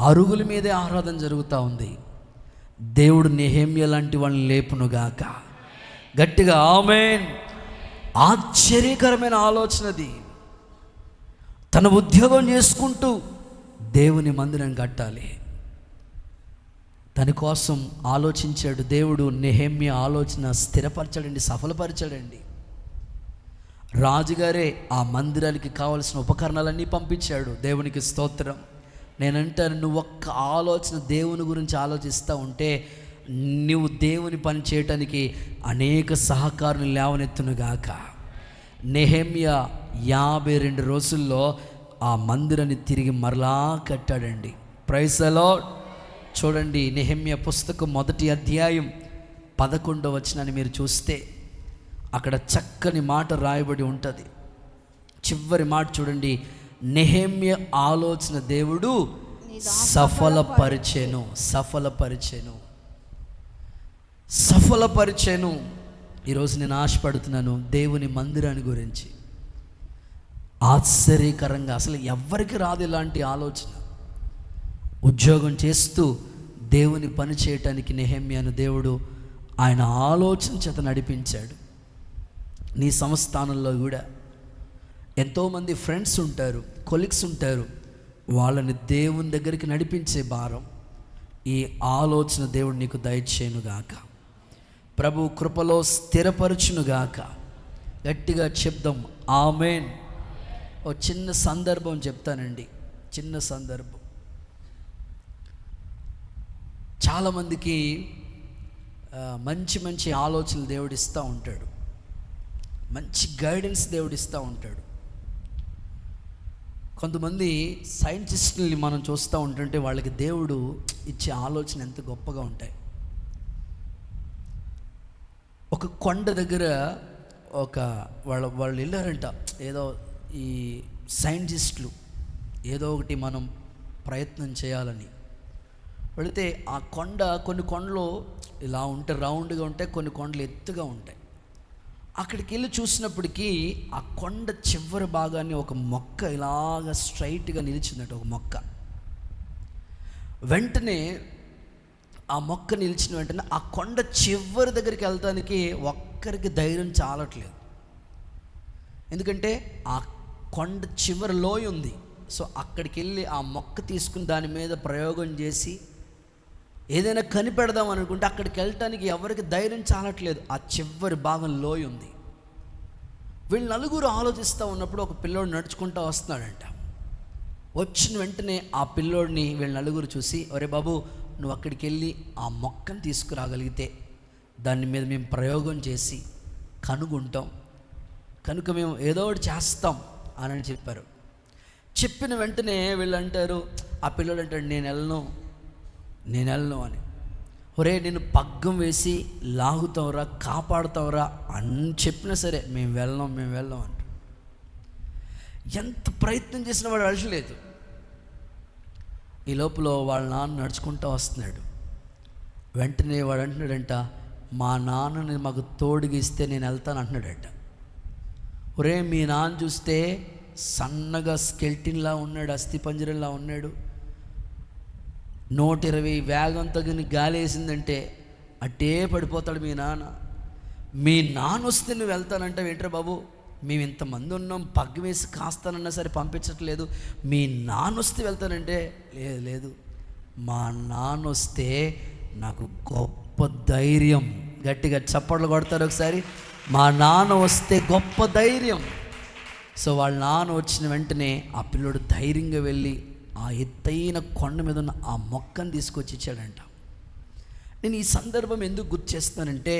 అరుగుల మీదే ఆరాధన జరుగుతూ ఉంది. దేవుడు నెహెమ్యా లాంటి వాళ్ళని లేపునుగాక. గట్టిగా ఆమేన్. ఆశ్చర్యకరమైన ఆలోచనది. తన ఉద్యోగం చేసుకుంటూ దేవుని మందిరం కట్టాలి, దానికోసం ఆలోచించాడు దేవుడు. నెహెమ్యా ఆలోచన స్థిరపరచాడండి, సఫలపరచాడండి. రాజుగారే ఆ మందిరానికి కావలసిన ఉపకరణాలన్నీ పంపించాడు. దేవునికి స్తోత్రం. నేనంటాను, నువ్వు ఒక్క ఆలోచన దేవుని గురించి ఆలోచిస్తూ ఉంటే నువ్వు దేవుని పని చేయటానికి అనేక సహకారులు లేవనెత్తునుగాక. నెహెమ్యా 52 రోజుల్లో ఆ మందిరాన్ని తిరిగి మరలా కట్టాడండి. Praise the lord. చూడండి, నెహెమ్యా పుస్తకం 1వ అధ్యాయం 11వ వచనాన్ని మీరు చూస్తే అక్కడ చక్కని మాట రాయబడి ఉంటుంది. చివరి మాట చూడండి, నెహెమ్యా ఆలోచన దేవుడు సఫలపరిచెను. ఈరోజు నేను ఆశపడుతున్నాను దేవుని మందిరాన్ని గురించి. ఆశ్చర్యకరంగా అసలు ఎవ్వరికి రాదు ఇలాంటి ఆలోచన. ఉద్యోగం చేస్తూ దేవుని పని చేయటానికి నెహెమ్యాను దేవుడు ఆయన ఆలోచన చేత నడిపించాడు. నీ సంస్థానంలో కూడా ఎంతోమంది ఫ్రెండ్స్ ఉంటారు, కొలీగ్స్ ఉంటారు, వాళ్ళని దేవుని దగ్గరికి నడిపించే భారం, ఈ ఆలోచన దేవుడు నీకు దయచేయునుగాక. ప్రభు కృపలో స్థిరపరచునుగాక. గట్టిగా చెప్దాం ఆమేన్. ఓ చిన్న సందర్భం చెప్తానండి, చిన్న సందర్భం. చాలామందికి మంచి మంచి ఆలోచనలు దేవుడు ఇస్తూ ఉంటాడు, మంచి గైడెన్స్ దేవుడు ఇస్తూ ఉంటాడు. కొంతమంది సైంటిస్టుల్ని మనం చూస్తూ ఉంటుంటే వాళ్ళకి దేవుడు ఇచ్చే ఆలోచన ఎంత గొప్పగా ఉంటాయి. ఒక కొండ దగ్గర వాళ్ళు వెళ్ళారంట. ఏదో ఈ సైంటిస్టులు ఏదో ఒకటి మనం ప్రయత్నం చేయాలని వెళితే ఆ కొండ, కొన్ని కొండలు ఇలా ఉంటాయి, రౌండ్గా ఉంటాయి, కొన్ని కొండలు ఎత్తుగా ఉంటాయి. అక్కడికి వెళ్ళి చూసినప్పటికీ ఆ కొండ చివరి భాగాన్ని ఒక మొక్క ఇలాగ స్ట్రైట్గా నిలిచిందట, ఒక మొక్క. వెంటనే ఆ మొక్క నిలిచిన వెంటనే ఆ కొండ చివరి దగ్గరికి వెళ్తానికి ఒక్కరికి ధైర్యం చాలట్లేదు. ఎందుకంటే ఆ కొండ చివరి లోయ ఉంది. సో అక్కడికి వెళ్ళి ఆ మొక్క తీసుకుని దాని మీద ప్రయోగం చేసి ఏదైనా కనిపెడదాం అనుకుంటే అక్కడికి వెళ్ళటానికి ఎవరికి ధైర్యం చాలట్లేదు. ఆ చివరి భాగం లోయ ఉంది. వీళ్ళు నలుగురు ఆలోచిస్తూ ఉన్నప్పుడు ఒక పిల్లోడు నడుచుకుంటూ వస్తున్నాడంట. వచ్చిన వెంటనే ఆ పిల్లోడిని వీళ్ళు నలుగురు చూసి, ఒరే బాబు, నువ్వు అక్కడికి వెళ్ళి ఆ మొక్కను తీసుకురాగలిగితే దాని మీద మేము ప్రయోగం చేసి కనుగొంటాం, కనుక మేము ఏదో ఒకటి చేస్తాం అని చెప్పారు. చెప్పిన వెంటనే వీళ్ళు అంటారు, ఆ పిల్లోడు అంటాడు, నేను వెళ్ళను అని. ఒరే, నేను పగ్గం వేసి లాగుతావురా, కాపాడుతావురా అని చెప్పినా సరే మేము వెళ్ళం అంట. ఎంత ప్రయత్నం చేసినా వాడు అలసలేదు. ఈ లోపల వాళ్ళ నాన్న నడుచుకుంటూ వస్తున్నాడు. వెంటనే వాడు అంటున్నాడంట, మా నాన్నని మాకు తోడుగా ఇస్తే నేను వెళ్తాను అంటున్నాడంట. ఒరే, మీ నాన్న చూస్తే సన్నగా స్కెల్టిన్లా ఉన్నాడు, అస్థిపంజరంలా ఉన్నాడు. 120 వేగంతో గాలి వేసిందంటే అట్టే పడిపోతాడు మీ నాన్న. మీ నాన్న వస్తే నువ్వు వెళ్తానంటే ఏంట్రా బాబు, మేము ఇంతమంది ఉన్నాం, పగ్గు వేసి కాస్తానన్నా సరే పంపించట్లేదు, మీ నాన్న వస్తే వెళ్తానంటే లేదు, మా నాన్న వస్తే నాకు గొప్ప ధైర్యం. గట్టిగా చప్పట్లు కొడతారు ఒకసారి. మా నాన్న వస్తే గొప్ప ధైర్యం. సో వాళ్ళ నాన్న వచ్చిన వెంటనే ఆ పిల్లోడు ధైర్యంగా వెళ్ళి ఆ ఎత్తైన కొండ మీద ఉన్న ఆ మొక్కను తీసుకొచ్చి ఇచ్చాడంట. నేను ఈ సందర్భం ఎందుకు గుర్తు చేస్తానంటే,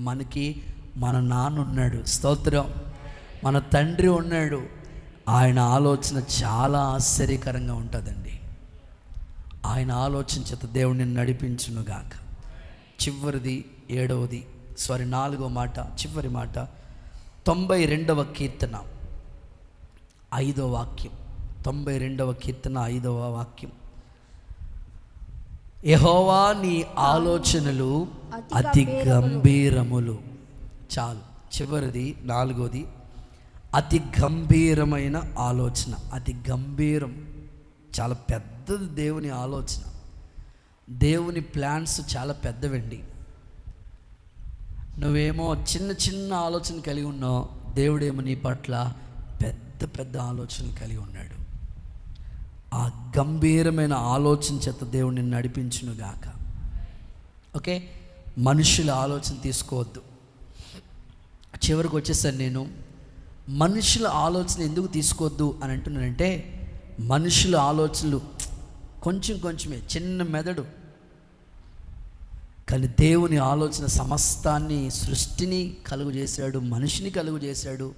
మనకి మన నాన్న ఉన్నాడు, స్తోత్రం. మన తండ్రి ఉన్నాడు. ఆయన ఆలోచన చాలా ఆశ్చర్యకరంగా ఉంటుందండి. ఆయన ఆలోచన చేత దేవుడిని నడిపించునుగాక. చివరిది 4వ మాట, చివరి మాట, 92వ కీర్తన 5వ వాక్యం. 92వ కీర్తన 5వ వాక్యం. యెహోవా, నీ ఆలోచనలు అతి గంభీరములు. చాలు. చివరిది 4వది, అతి గంభీరమైన ఆలోచన. అతి గంభీరం, చాలా పెద్దది దేవుని ఆలోచన. దేవుని ప్లాన్స్ చాలా పెద్దవండి. నువ్వేమో చిన్న ఆలోచన కలిగి ఉన్నావు, దేవుడేమో నీ పట్ల పెద్ద ఆలోచనలు కలిగి ఉన్నాడు. ఆ గంభీరమైన ఆలోచన చేత దేవుడిని నడిపించునుగాక. ఓకే, మనుషుల ఆలోచన తీసుకోవద్దు. చివరికి వచ్చేసాను నేను. మనుషుల ఆలోచన ఎందుకు తీసుకోవద్దు అని అంటున్నానంటే, మనుషుల ఆలోచనలు కొంచెమే, చిన్న మెదడు. కానీ దేవుని ఆలోచన సమస్తాన్ని, సృష్టిని కలుగు చేశాడు, మనిషిని కలుగు చేశాడు.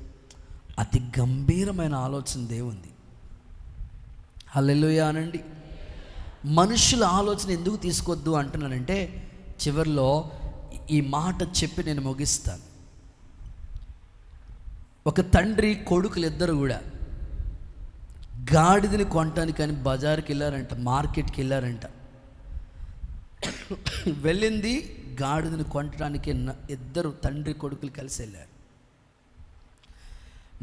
అతి గంభీరమైన ఆలోచన దేవుంది. హల్లెలూయా అనండి. మనుషుల ఆలోచన ఎందుకు తీసుకోవద్దు అంటున్నానంటే, చివరిలో ఈ మాట చెప్పి నేను ముగిస్తాను. ఒక తండ్రి కొడుకులు ఇద్దరు కూడా గాడిదని కొనటానికని బజార్కి వెళ్ళారంట, మార్కెట్కి వెళ్ళారంట. వెళ్ళింది గాడిదని కొనటానికి ఇద్దరు తండ్రి కొడుకులు కలిసి వెళ్ళారు.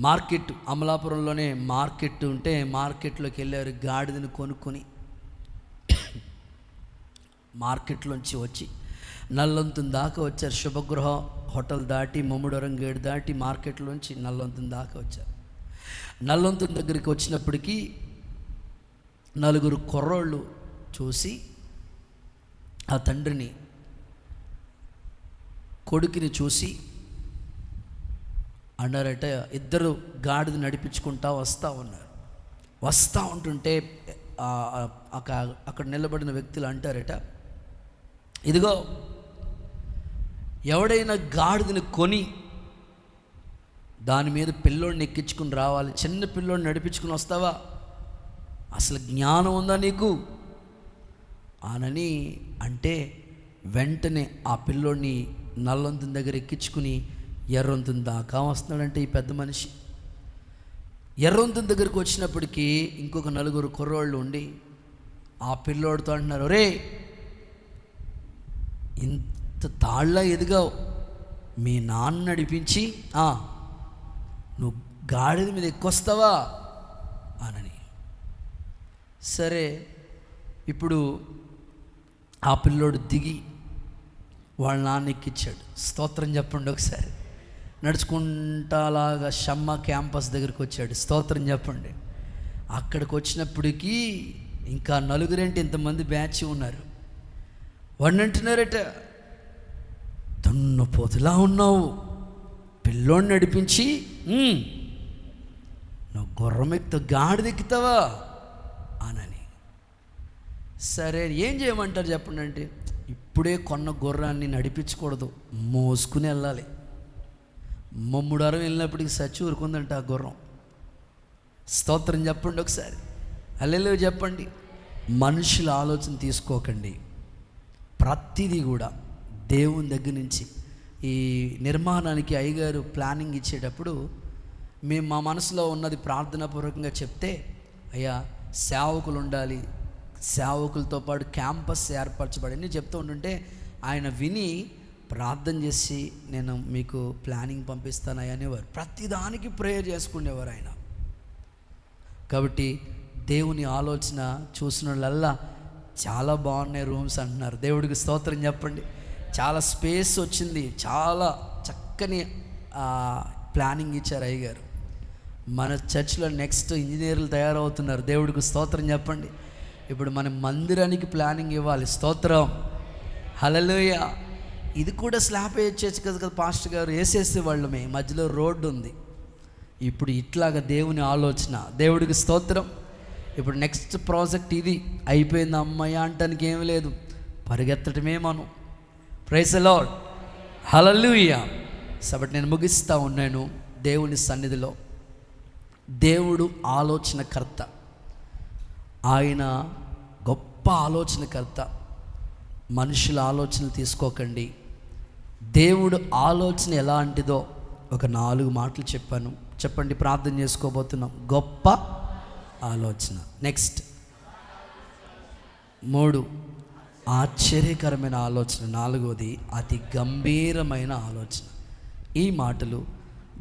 మార్కెట్, అమలాపురంలోనే మార్కెట్ ఉంటే మార్కెట్లోకి వెళ్ళారు. గాడిదని కొనుక్కొని మార్కెట్లోంచి వచ్చి నల్లొంతుని దాకా వచ్చారు. శుభగృహ హోటల్ దాటి, మమ్ముడవరం గేట్ దాటి మార్కెట్లోంచి నల్లొంతుని దాకా వచ్చారు. నల్లొంతుని దగ్గరికి వచ్చినప్పటికీ 4 కుర్రోళ్ళు చూసి ఆ తండ్రిని, కొడుకుని చూసి అన్నారట, ఇద్దరు గాడిద నడిపించుకుంటా వస్తూ ఉన్నారు. వస్తూ ఉంటుంటే అక్కడ నిలబడిన వ్యక్తులు అంటారట, ఇదిగో, ఎవడైనా గాడిదని కొని దాని మీద పిల్లోడిని ఎక్కించుకుని రావాలి, చిన్న పిల్లోడిని నడిపించుకుని వస్తావా? అసలు జ్ఞానం ఉందా నీకు అనని అంటే, వెంటనే ఆ పిల్లోడిని నల్లొంతుని దగ్గర ఎక్కించుకుని ఎర్రొంతుని దాకా వస్తున్నాడంటే ఈ పెద్ద మనిషి. ఎర్రొంతుని దగ్గరికి వచ్చినప్పటికీ ఇంకొక 4 కుర్రోళ్ళు ఉండి ఆ పిల్లోడితో అంటున్నారు, రే, ఇంత తాళ్ళ ఎదిగావు, మీ నాన్న నడిపించి నువ్వు గాడిద మీద ఎక్కొస్తావా అనని. సరే, ఇప్పుడు ఆ పిల్లోడు దిగి వాళ్ళ నాన్న ఎక్కిచ్చాడు. స్తోత్రం చెప్పండి ఒకసారి. నడుచుకుంటా అలాగా షమ్మ క్యాంపస్ దగ్గరికి వచ్చాడు. స్తోత్రం చెప్పండి. అక్కడికి వచ్చినప్పటికీ ఇంకా నలుగురేంటి ఇంతమంది బ్యాచ్ ఉన్నారు. వాడిని అంటున్నారట, దున్నపోతులా ఉన్నావు, పిల్లోడిని నడిపించి నువ్వు గుర్రం ఎక్కుతావు, గాడిదెక్కుతావా అనని. సరే ఏం చేయమంటారు చెప్పండి అంటే, ఇప్పుడే కొన్న గుర్రాన్ని నడిపించకూడదు, మోసుకుని వెళ్ళాలి. మమ్ముడారం వెళ్ళినప్పటికి సచ్చి ఊరుకుందంట ఆ గుర్రం. స్తోత్రం చెప్పండి ఒకసారి, హల్లెలూయా చెప్పండి. మనుషుల ఆలోచన తీసుకోకండి. ప్రతిదీ కూడా దేవుని దగ్గర నుంచి. ఈ నిర్మాణానికి అయ్యగారు ప్లానింగ్ ఇచ్చేటప్పుడు మేము మా మనసులో ఉన్నది ప్రార్థనాపూర్వకంగా చెప్తే, అయ్యా సేవకులు ఉండాలి, సేవకులతో పాటు క్యాంపస్ ఏర్పరచబడి చెప్తూ ఉంటుంటే ఆయన విని ప్రార్థన చేసి నేను మీకు ప్లానింగ్ పంపిస్తానయ్యా అనేవారు. ప్రతిదానికి ప్రేయర్ చేసుకునేవారు ఆయన. కాబట్టి దేవుని ఆలోచన చూసిన వాళ్ళల్లా చాలా బాగున్నాయి రూమ్స్ అంటున్నారు. దేవుడికి స్తోత్రం చెప్పండి. చాలా స్పేస్ వచ్చింది, చాలా చక్కని ప్లానింగ్ ఇచ్చారు అయ్యగారు. మన చర్చ్లో నెక్స్ట్ ఇంజనీర్లు తయారవుతున్నారు. దేవుడికి స్తోత్రం చెప్పండి. ఇప్పుడు మన మందిరానికి ప్లానింగ్ ఇవ్వాలి. స్తోత్రం, హల్లెలూయా. ఇది కూడా స్లాబ్ వేయచ్చు కదా పాస్టర్ గారు, వేసేసే వాళ్ళమే. మధ్యలో రోడ్డు ఉంది. ఇప్పుడు ఇట్లాగా దేవుని ఆలోచన. దేవుడికి స్తోత్రం. ఇప్పుడు నెక్స్ట్ ప్రాజెక్ట్ ఇది అయిపోయింది అమ్మయ్య అంటానికి ఏమి లేదు, పరిగెత్తటమే మనం. ప్రైజ్ ది లార్డ్, హల్లెలూయా. కాబట్టి నేను ముగిస్తూ ఉన్నాను దేవుని సన్నిధిలో. దేవుడు ఆలోచనకర్త, ఆయన గొప్ప ఆలోచనకర్త. మనుషుల ఆలోచనలు తీసుకోకండి. దేవుడు ఆలోచన ఎలాంటిదో ఒక 4 మాటలు చెప్పాను. చెప్పండి, ప్రార్థన చేసుకోబోతున్నాం. గొప్ప ఆలోచన. నెక్స్ట్ 3 ఆశ్చర్యకరమైన ఆలోచన. 4వది అతి గంభీరమైన ఆలోచన. ఈ మాటలు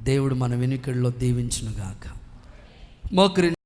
దేవుడు మన వెనుకల్లో దీవించునుగాక. మోకరి